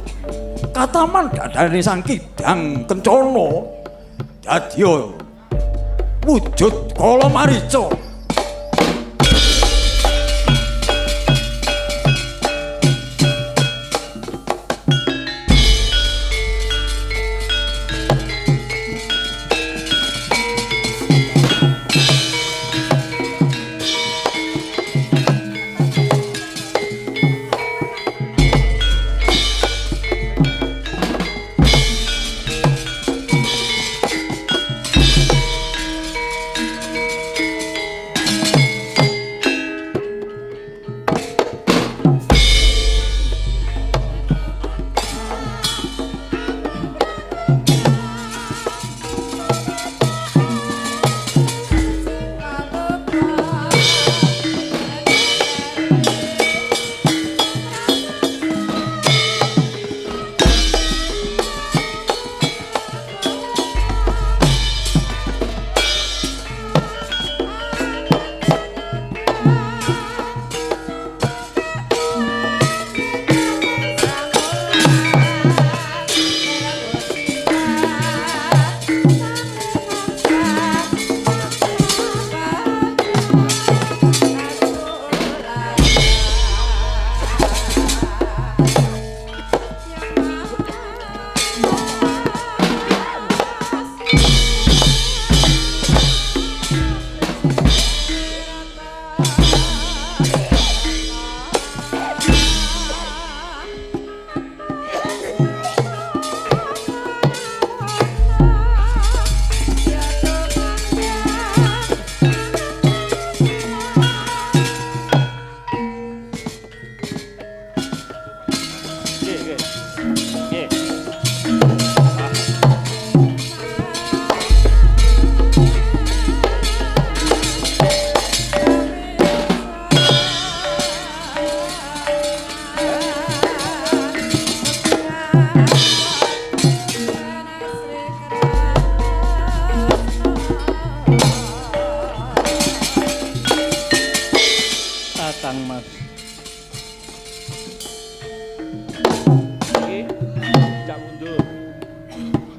kataman dadane Sang Kidang Kencana dadya wujud kala marica.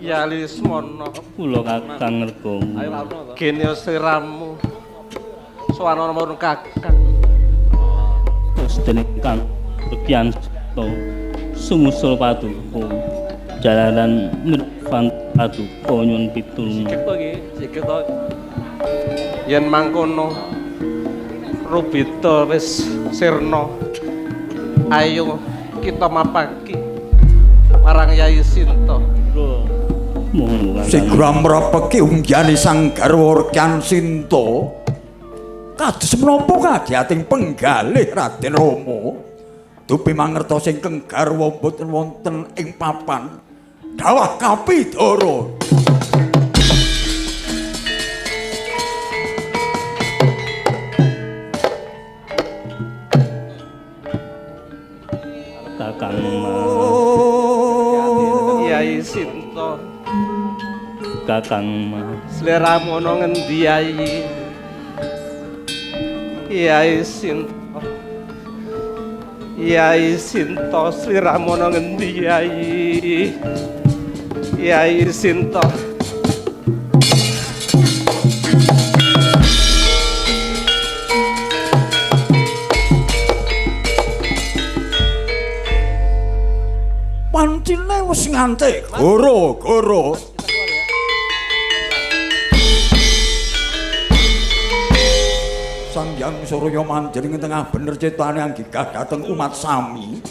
Yalismana kula Kakang Regamu gene sliramu swanana marang Kakang Gustine Kang Rekyan sumusul paduka jalanan mirvan paduka nyuwun pitulung sikit to yen mangkono Rubita wis sirna ayo kita mapaki marang Yayi Sinta. Sigra mrapeki unggiyane Sang Garwa Rekyan Sinta kados menapa kagiyating penggalih Raden Rama dupi mangertos ingkang garwa boten wonten ing papan dawah Kapidara. Kakang Yayi Sinta Kakang sliramu ana ngendi Yayi? Yayi Sinta Yayi Sinta sliramu ana ngendi Yayi? Yayi Sinta pancine wis nganti goro-goro. Sang Hyang Surya manjing ing tengah bener cetane anggikah dhateng umat sami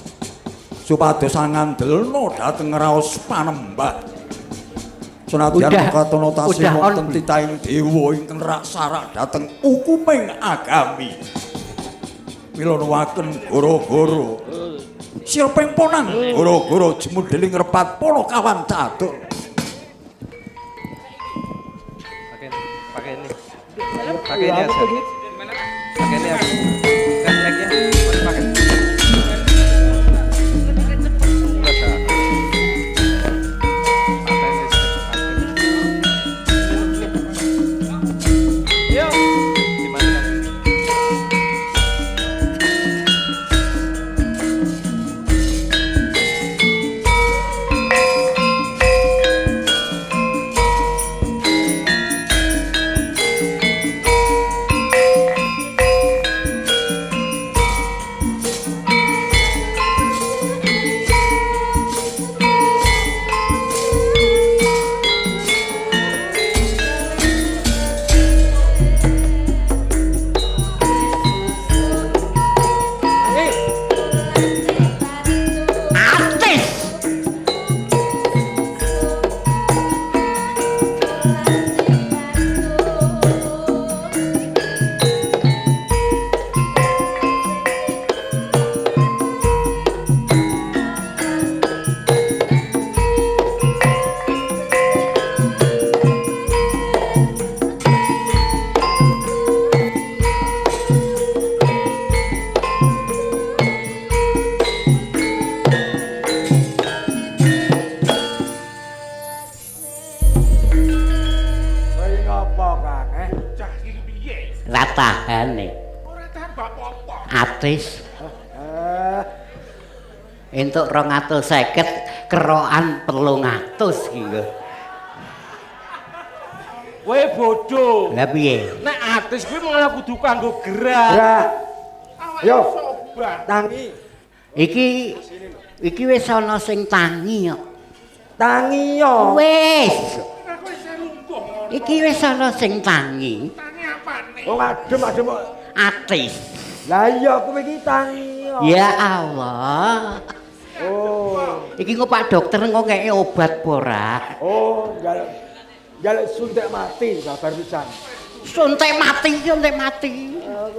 supados sangandelna dhateng raos panembah. Senadyan katana tasih wonten titahing dewa ingkang raksara dhateng ukuming agami. Mila nuwaken goro-goro siapeng ponang goro-goro jemudeling repat pono kawan catur. Pakai ini aja. Pakai ini aja. Lagi-lagi ya. Pakai. Yo. Gimana? Tis. Entuk 250 kerokan 300 iki lho. Kowe bodho. Lah piye? Nek atis kuwi malah kudu kanggo gerak. Ya. Yo. Tangi. Iki wis ana sing tangi kok. Tangi yo. Wis. Iki wis ana sing tangi. Tangi apane? Wong adem Atis. Lah iya kowe iki tangi yo. Ya Allah. Oh. Iki kok Pak Dokter engko ngeke obat ora? Oh, jaluk suntik mati babar pisan. Suntik mati.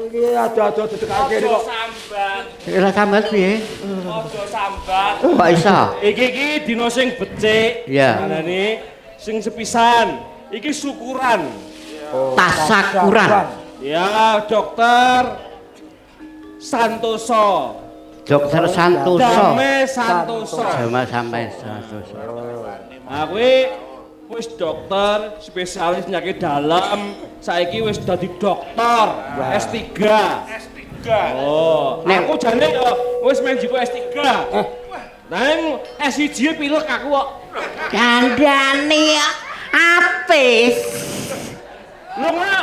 Iki ado-ado dedekake kok. Sambat. Ora sambat piye? Aja sambat. Kok iso? Iki dina sing becik. Iya. Manane sing sepisan. Iki syukuran. Tasakuran. Ya, Dokter Santoso. Dokter Santoso. Dame Santoso. Sama sampai Santoso. Kowe wis dokter spesialis penyakit dalam, saiki wis dadi dokter S3. Oh, aku jane yo wis main jiku S3. Nang S1 pilek aku kok. Kandhane apis. Lho ngono.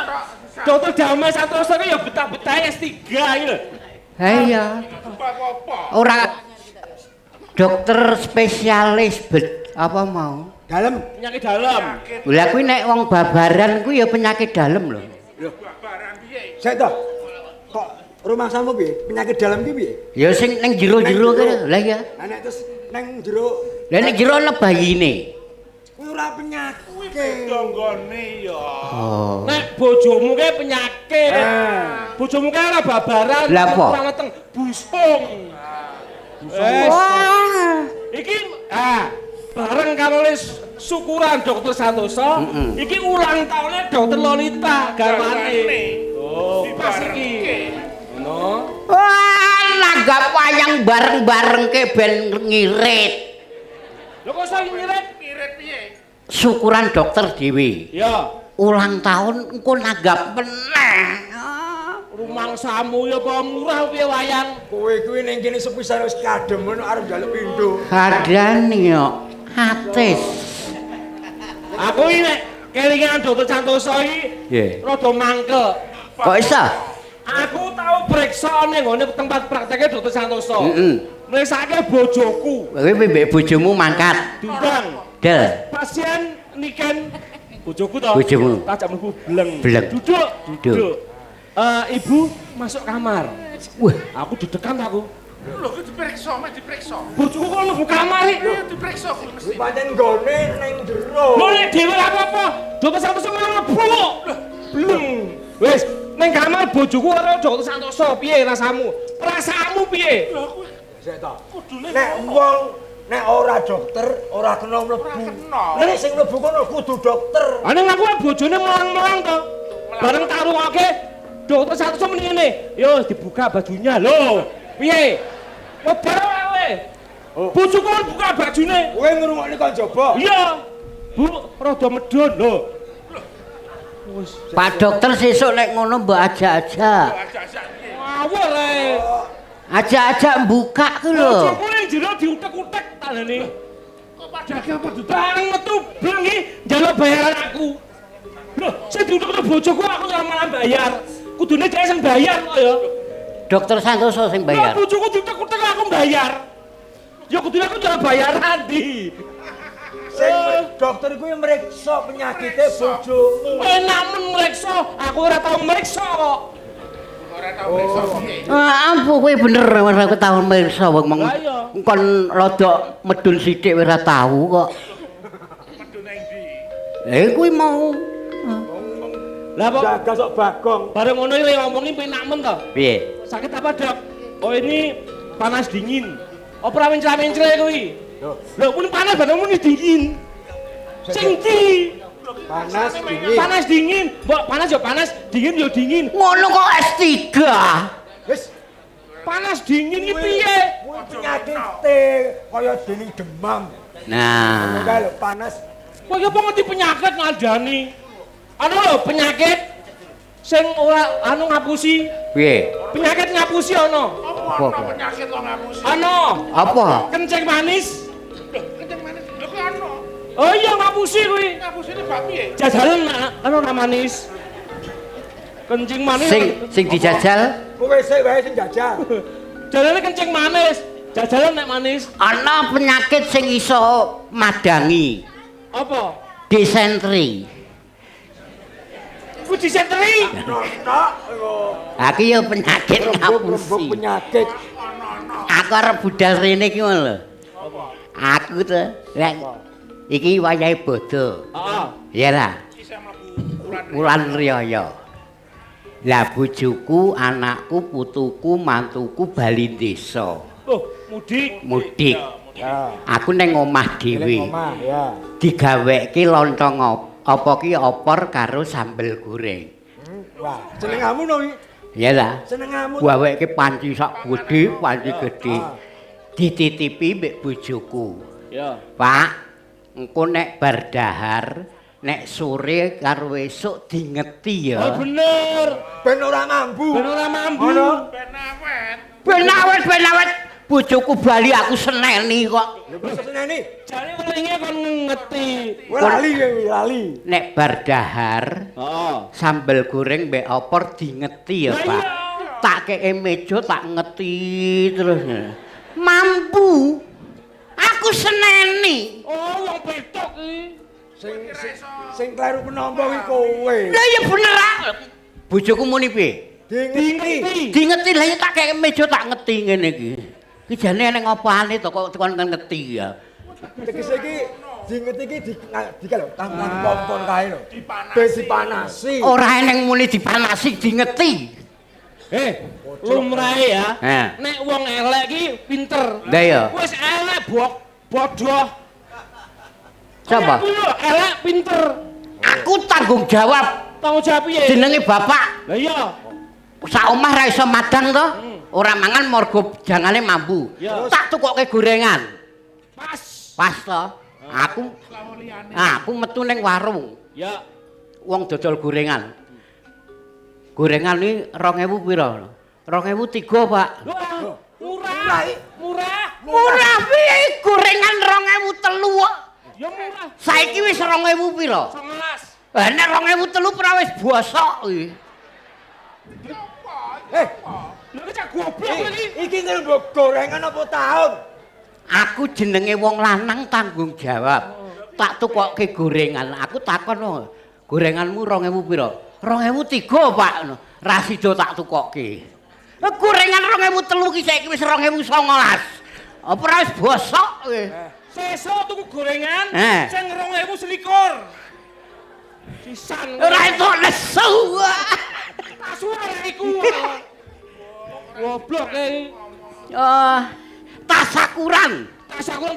Dokter Dame Santoso iki ya betah-betah S3 iki lho. Ha iya. Ora dokter spesialis apa mau? Dalem. Penyakit dalam. Lah kuwi nek wong babaran kuwi ya penyakit dalem lho. Lho, babaran piye? Sik to. Kok rumangsamu piye? Penyakit dalam ki piye? Ya sing ning jero-jero kene. Lah iya. Lah nek terus nang jero. Lah ning jero ana bayine. Kuwi ora penyakit. Donggone ya. Oh. Nek bojomu ke penyakit. Bojomu ke ora babaran. Lah apa? Ora meteng busung. Wah. Iki bareng karo syukuran Dokter Santoso, iki ulang tahunnya Dokter Lolita garwane. Oh, pas iki. Ngono. Wah, nanggap wayang bareng-bareng ke ben ngirit. Lho kok iso ngirit? Ngirit piye? Syukuran dokter dhewe. Ya. Ulang tahun engko nanggap meneh. Rumangsamu ya apa murah piye wayang? Kowe kuwi ning kene sepisan wis kademen arep njaluk pindho. Kadane yo atis. Aku iki nek kelingan Dokter Santoso iki Nggih. rada mangkel. Kok iso? Aku tau periksa ning ngene tempat prakteknya Dokter Santoso. Mresake bojoku. Kowe mbek bojomu mangkat. Diundang. Del. Pasien niken bojoku to. Bojomu. Tajak mlebu bleng. Bleng. Duduk. Ibu masuk kamar. Wah, aku didekan aku. Lho kok diperiksa, diperiksa. Bojoku kok mlebu kamar iki. Diperiksa kuwi mesti. Pancen nggone ning jero. Lho nek dhewe apa-apa. Dokter Santoso malah mlebu. Bleng. Wis, ning kamar bojoku karo Dokter Santoso piye rasamu? Perasaanmu piye? Lho kuwi Sik to. kudune Nek wong nek ora dokter ora kena mlebu. Nek sing mlebu kono kudu dokter. Ane aku bojone melang-melang to. Bareng tak rungokke Dokter Santoso muni ngene, "Yo dibuka bajunya." Lho, piye? Webar kowe. Bojoku buka bajune. Kowe ngrungokne kon jaba. Iya. Bu, rada medhon lho. Wis Pak dokter sesuk nek ngono mbok ajak-ajak. ngawur ae. Ajak-ajak buka ku lho. Bojoku ning jero diutek-utek tanene. Kok padake apa bareng metu blengi njaluk bayaran aku. Lho, sing diutek bojoku aku ora malah bayar. Kudune dhek sing bayar kok ya. Dokter Santoso sing bayar. Lah bojoku diutek-utek aku bayar. Ya kudune aku njaluk bayaran di. Sing dokter kuwi mriksa penyakite bojomu. Enak men mriksa, aku ora tau mriksa kok. ora tau periksa piye. Ampuh kowe bener ora tau mirsa wong mong. Lah iya. Kon rada medun sithik ora tau kok. Medun nang ndi? Kuwi mau. Lah kok Jaga sok Bagong. bareng ngono iki ngomongi penak men to. Piye? Sakit apa, Dok? Oh ini panas dingin. Opera mencela-mencela kuwi. Lho, pun panas badanmu ini dingin. Sing ndi? Panas dingin. Panas dingin. Mbok panas ya panas, dingin ya dingin. Ngono kok S3. Wis Panas dingin iki piye? kuwi penyakite kaya dening demam. Nah, Kalau panas Kok ya apa ngerti penyakit ngandani? Anu lho, penyakit sing ora anu ngapusi Piye? Penyakit ngapusi ana. Apa penyakit kok ngapusi? Ana. Apa? Kencing manis. Kencing manis. Lho kuwi ana. Oh iya ngapusi kuwi. Ngapusine bab piye? Jajalan ana manis. Kencing manis. Sing dijajal Kowe sik wae sing jajal. Jalane kencing manis. Jajalan nek manis. ana penyakit sing iso madangi. Apa? Disentri. Ku disentri. Aku ya penyakit ngapusi. Penyakit. Aku arep budal rene iki ngono lho. Aku tuh lek iki wayahe bodho. Heeh. Ya lah. Wulan riyaya. Lah bojoku, anakku, putuku, mantuku bali desa. Oh, mudik. Mudik. Aku neng omah dhewe. Omah ya. Digaweke lontong apa ki opor karo sambel goreng. Wah, jenengamu no iki. Ya lah. Senengamu. Gaweke panci sak gedhe, panci gedhe. Dititipi mbek bojoku. Ya. Pak, engko nek bar dahar, nek sore karo esuk dingeti ya. Oh bener. Ben ora mambu. Ben ora mambu. Ben awet. Ben awet. Bojoku bali aku seneni kok. Lho bisa seneni. Jane welinge kon ngeti. Kowe lali kowe lali. Nek bar dahar, Heeh. sambel goreng mbek opor dingeti ya, Pak. Tak keke meja tak ngeti terus. Mampu. Aku seneni. Oh, wong petok iki. Sing kleru penampa kuwi kowe. Lah ya bener ah. Bojoku muni piye? Dingeti. Dingeti lah ya tak keke meja tak ngeti ngene iki. Iki jane ning opane to kok tekan ngeti ya. Tegese iki dingeti iki di lho tangan pompon kae lho. Ben dipanasi. Ora eneng muni dipanasi dingeti. Lumrahe ya. Heh. Nek wong elek ki pinter. Lah ya. Wis elek bodoh. Sapa? Aku yo elek pinter. Aku tanggung jawab. Tanggung jawab piye? Jenenge bapak. Lah iya. Sak omah ra iso madang to. Ora mangan margo jangane mambu. Tak tukokke gorengan. Pas to. Aku metu ning warung. Ya. Wong dodol gorengan. Gorengan iki 2000 pira? 2003, Pak. Murah piye gorengan 2003 kok? Ya murah. Saiki wis 2000 pira? 19. Nek 2003 pira wis bosok iki. Lha cak goblok iki. Iki ngelmbok gorengan apa taun? Aku jenenge wong lanang tanggung jawab. Tak tukokke gorengan. Aku takon, "Gorenganmu 2000 pira?" 2003, Pak. Ra sida tak tukokke. Gorengan 2003 ki saiki wis 2019. Apa ora wis bosok iki? Sesuk tuku gorengan sing 2021. Sisan. Ora entuk nesu. Kasuwe iku. Goblok iki. Tasakuran. Tasakuran.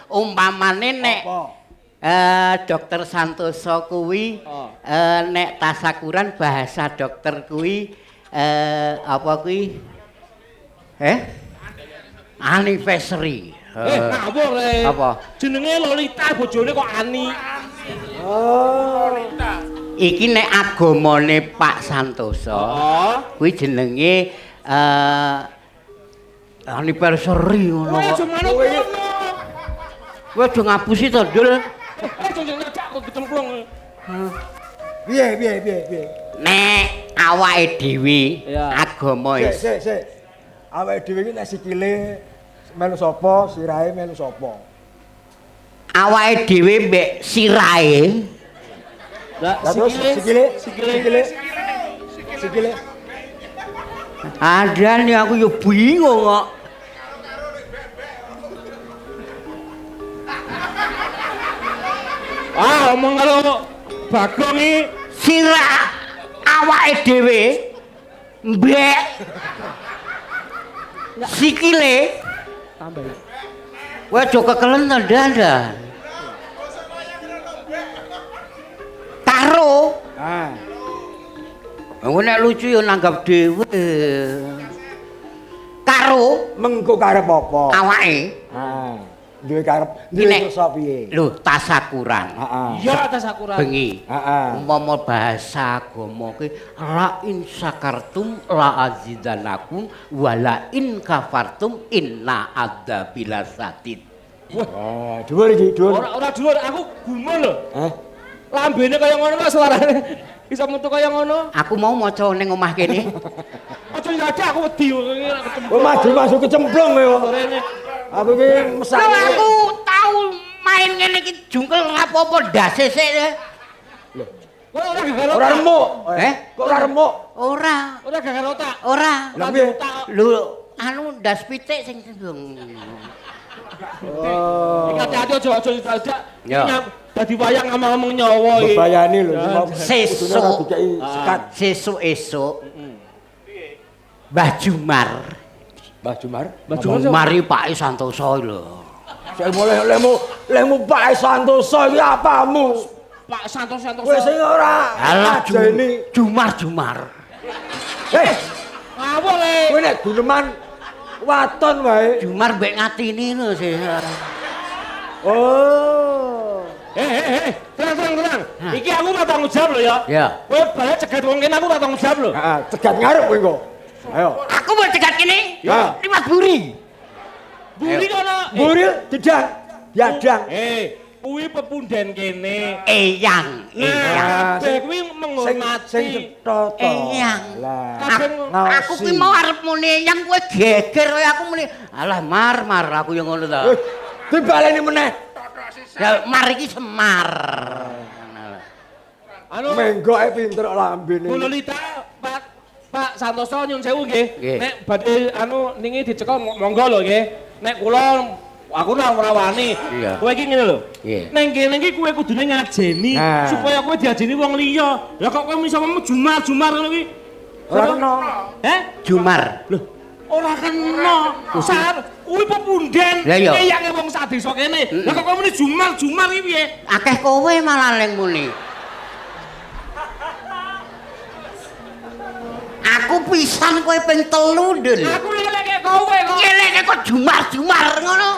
Umpamane nek Dokter Santoso kuwi nek tasakuran bahasa dokter kuwi apa kuwi? Anniversary. Ngawur e. Apa? Jenenge Lolita bojone kok Ani. Lolita. Iki nek agamane Pak Santoso. Kuwi jenenge anniversary ngono kok. Kowe aja ngapusi to, Dul. Jeneng ngajak kok ditemplung. Piye. Nek awake dhewe agama Sik. Awake dhewe iki nek sikile melu sapa, sirahe melu sapa? Awake dhewe mbek sirahe. Lah sikile. Adane aku yo bingung kok. Omong karo Bagong iki sirah awake dhewe mbek sikile tambah. Kowe aja kekelen to, Ndak. Karo. Engko nek lucu yo nanggap dhewe. Karo mengko karep apa? Awake. duwe karep duwe kersa piye? Lho, tasakuran. Iya tasakuran. Bengi. Umpama bahasa agama ki la in sakartum la azidanakum wa la in kafartum inna adzabil sadid. Wah, dhuwur iki, dhuwur. Ora dhuwur, aku gumun lho. Lambene kaya ngono kok suarane. Bisa metu kaya ngono. Aku mau maca ning omah kene. Aja nyadak aku wedi. Oh, maju masuk kecemplung kowe. Aku ki mesake. Aku tau main ngene iki jungkel apa-apa ndase sik. Lho. Kowe Ora remuk. Kok ora remuk? Ora. Ora gagal otak. Ora. Lah piye? Lho, anu ndas pitik sing sembung. Oh. Hati-hati aja dadak. Ya. Dadi wayang ngomong nyawa iki. Bebayani lho. Sesuk esuk. Mbah Jumar. Mbah Jumar? Mari Pak Santoso lho. Sing mulih lemu Pak Santoso iki apamu? Pak Santoso. Kowe sing ora ajeni Jumar. Ngawur le. Kowe nek guneman waton wae. Jumar mbek ngatini lho sih. Oh. Tenang. Iki aku ora tanggung jawab lho ya. Ya. Kowe balik cegat wong kene aku ora tanggung jawab lho. Heeh, cegat ngarep kowe engko. Ayo. Aku mau cegat kene. Ya. Liwat buri. Buri kono. Buri didang. Diadang. Kuwi pepunden kene. Eyang. Nah, kuwi menghormati. Sing cetha to. Eyang. Lah, aku ki mau arep muni eyang kowe geger kowe aku muni. Alah mar aku yang ngono ta. Dibaleni meneh. Ya mar iki Semar. Anu menggoke pinter lambene. Bu Lolita, Pak Santoso nyun sewu nggih. Nek badhe anu ningi dicekal monggo lho nggih. Nek kula aku ora wani. Kowe iki ngene lho. Neng kene iki kowe kudune ngajeni supaya kowe diajeni wong liya. Lah kok kowe iso ngomong Jumar ngono iki? Ora kena. Jumar. Lho, ora kena. Sar kuwi pepunden eyange wong sak desa kene. Lah kok kowe muni Jumar iki piye? Akeh kowe malah ning muni. Aku pisan kowe ping 3, Dul. Aku ngeleke kowe kok. Ngeleke kok Jumar ngono.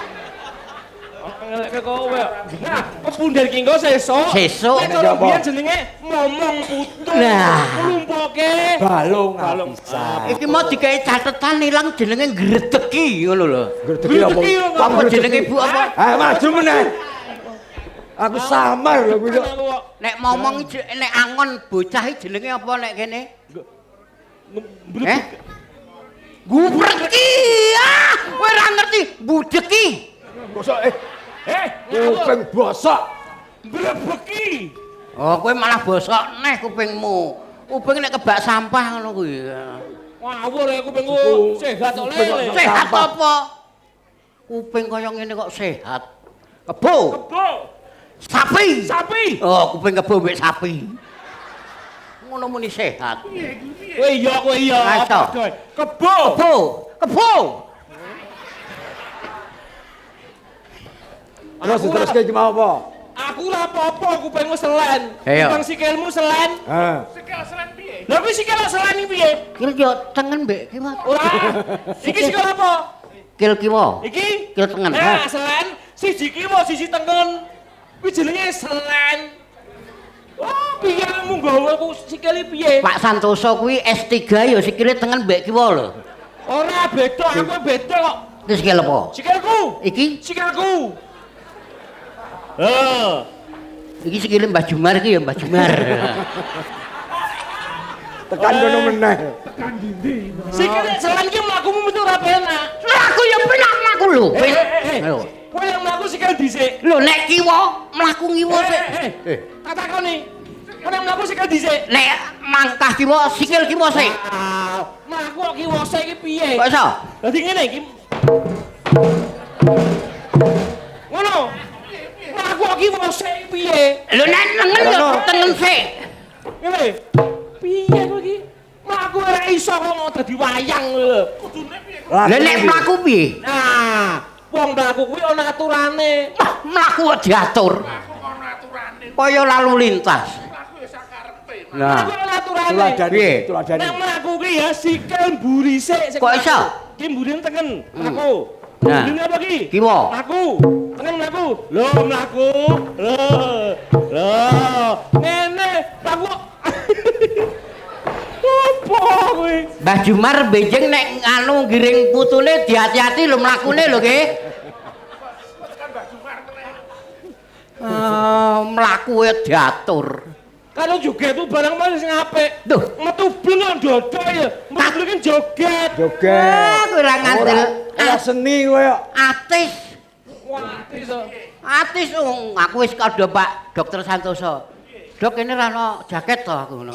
Ngeleke kowe. Nah, pepunden ki engko sesuk. Sesuk. Nek biyen jenenge momong putu. Nah, nglumpuke balung. Iki mau digawe catetan ilang jenenge gredeki ngono lho. Gredeki apa? Apa jenenge Bu apa? Maju meneh. Aku samar lho kuwi. Nek momong nek angon bocah iki jenenge apa nek kene? Gubreki. Kowe ora ngerti budeki. Bosok kuping bosok. Brebeki. Oh, kowe malah bosok neh kupingmu. Kuping nek kebak sampah ngono kuwi. Ngawur ya kupingku sehat kok lele. Sehat apa? Kuping kaya ngene kok sehat. Kebo. Sapi. Oh, kuping kebo mbek sapi. Ngono muni sehat. Kowe iya. Kebo. Terus iki mau apa? Aku ora apa-apa kupingmu selen. Kuping sikilmu selen. Sikil selen piye? Lha kuwi sikil selen iki piye? Kil yo tengen mbek kiwa. Ora. Iki sikil apa? Kil kiwa. Iki kil tengen. Nah, selen siji kiwa siji tengen. Kuwi jenenge selen. Oh, piye munggo aku sikile piye? Pak Santoso kuwi S3 ya sikile tengen mbek kiwa lho. Ora beda, aku beda kok. Iki sikil apa? Sikilku. Iki? Sikilku. Iki sikile Mbah Jumar iki ya Mbah Jumar. Tekan kono meneh. Tekan ndi? Sikile selen iki mlakumu mesti ora penak. Aku ya penak mlaku lho. Ayo. Kowe yang mlaku sikil dhisik. Lho nek kiwa mlaku ngiwa sik. Tak takoni. Kowe yang mlaku sikil dhisik. Nek mangkah kiwa sikil kiwa sik. Mlaku kok kiwa sik iki piye? Kok iso? Dadi ngene iki. Ngono. Mlaku kok kiwa sik piye? Lho nek nengen yo tengen sik. Ngene. Piye kowe iki? Mlaku ora iso kok dadi wayang lho. Kudune piye? Lah nek mlaku piye? Nah, wong mlaku kuwi ana aturane. Mlaku kok diatur. Kaya lalu lintas. Nah, tuladani. Nek mlaku kuwi ya sikil mburi sik. Kok iso? Ki mburi tengen. Mlaku. Nah. Ini apa ki? Kiwa. Mlaku. Tengen mlaku. Lho, mlaku. Lho. Ngene, mlaku. Apa kuwi? Mbah Jumar benjing nek anu giring putune diati-ati lho mlakune lho nggih. Mlaku ya diatur. Kalau joget itu barang mana sing apik. Duh, metu bleng nang dodo ya. Metu kan joget. Joget. Kowe ora ngandel. Ora seni kowe kok. Atis. Wah, iso. Atis aku wis kado Pak Dokter Santoso. Dok ini ra ono jaket to aku ngono.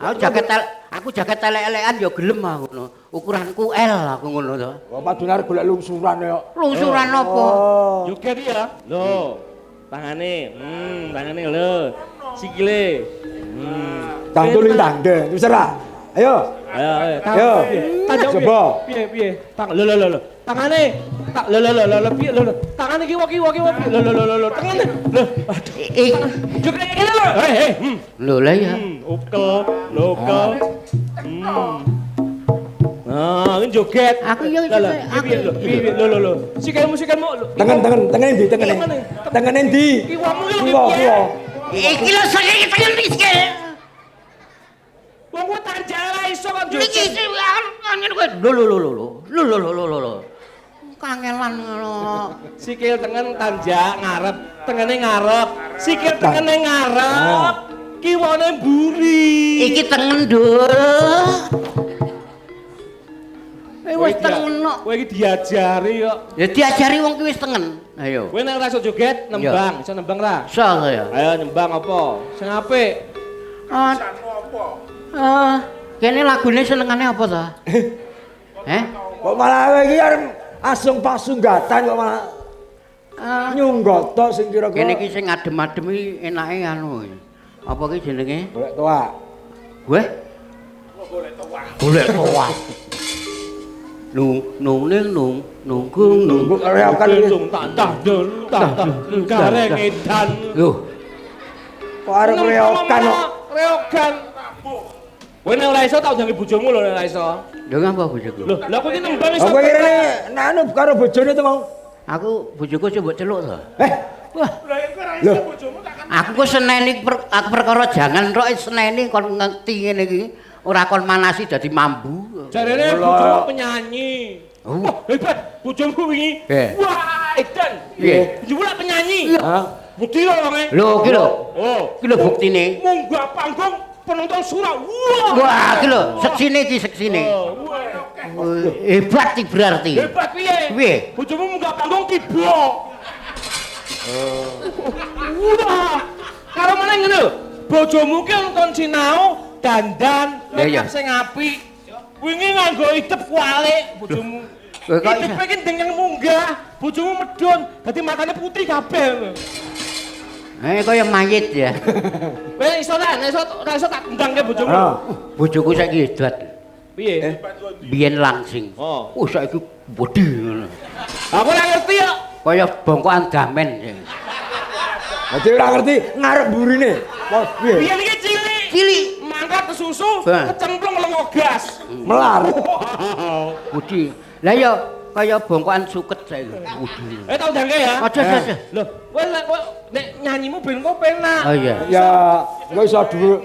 Aku jaket elek-elekan ya gelem aku ngono. Ukuranku L aku ngono to. Wah, Padunar golek lungsuran kok. Lungsuran apa? Joget ya. Lho. Tangane. Tangane lho. Sikile. Tangtul tangde, wis ora. Ayo. Ayo. Coba. Piye? Lho. Tangane. Lho. Piye lho. Tangane kiwa. Lho. Tangane. Lho. Joget iki lho. Hei. Lho lah ya. Ukel. Nah, ini joget. Aku yang Piye lho. Sikilmu. Tengen endi? Tengen endi? Kiwamu iki Kiwa. Iki lho sing tengen iki. Wong kok tanjala iso kok joget. Iki sing angin kowe. Lho. Kangelan ngono. Sikil tengen tanjak ngarep, tengene ngarep. Sikil tengene ngarep. Kiwane mburi. Iki tengen Dul. Wis tengen kok. Kowe iki diajari kok. Ya diajari wong ki wis tengen. Ayo. Kowe nek ora iso joget, nembang, iso nembang ra? Iso ya. Ayo nembang apa? Sing apik. Kene lagune senengane apa to? Kok malah kowe iki arep asung pasunggatan kok malah nyunggot tok sing kira-kira. Kene iki sing adem-adem iki enake anu. Apa ki jenenge? Golek toa. Gue? Golek toa. Nunggu reokan iki. Tak gareng edan. Lho. Kok arep reokan kok. Reokan. Kowe nek ora iso tak jange bojomu lho nek ora iso. Lho ngapa bojoku? Lho, lha kowe iki nembang iso. Kowe kira nek anu karo bojone to mau. Aku bojoku sing mbok celuk to. Wah. Lho, aku ku seneni aku perkara jangan tok seneni kon ngerti ngene iki. Ora kon manasi dadi mambu. Jarene bojomu penyanyi. Wah, hebat. Bojomu wingi. Wah, edan. Piye? Bojomu lak penyanyi. Heeh. Bukti lho wonge. Lho, ki lho. Oh, ki lho buktine. Munggah panggung penonton surau. Wah, ki lho, seksine iki seksine. Hebat iki berarti. Hebat piye? Piye? Bojomu munggah panggung tiba. Wah. Karo meneh ngene lho. Bojomu ki kon sinau dandan makeup sing apik. Wingi nganggo idep kualik bojomu. Idepe ki dengeng munggah, bojomu medun, dadi matane putih kabeh. Kaya mayit ya. Kowe iso ora iso tak gendangke bojomu. Bojoku saiki hebat. Piye? Biyen langsing. Oh, saiki bodhi ngono. Aku ora ngerti kok. Kaya bongkokan damen. Dadi ora ngerti ngarep burine. Piye? Biyen iki cilik. Mangkat kesusu, kecemplung lengo gas. Melar. Budi. Lah ya kaya bongkokan suket saiki. Budi. Tak ndangke ya. Aja. Lho, kowe nek nyanyimu ben kok penak. Oh iya. Ya, engko iso dhuwur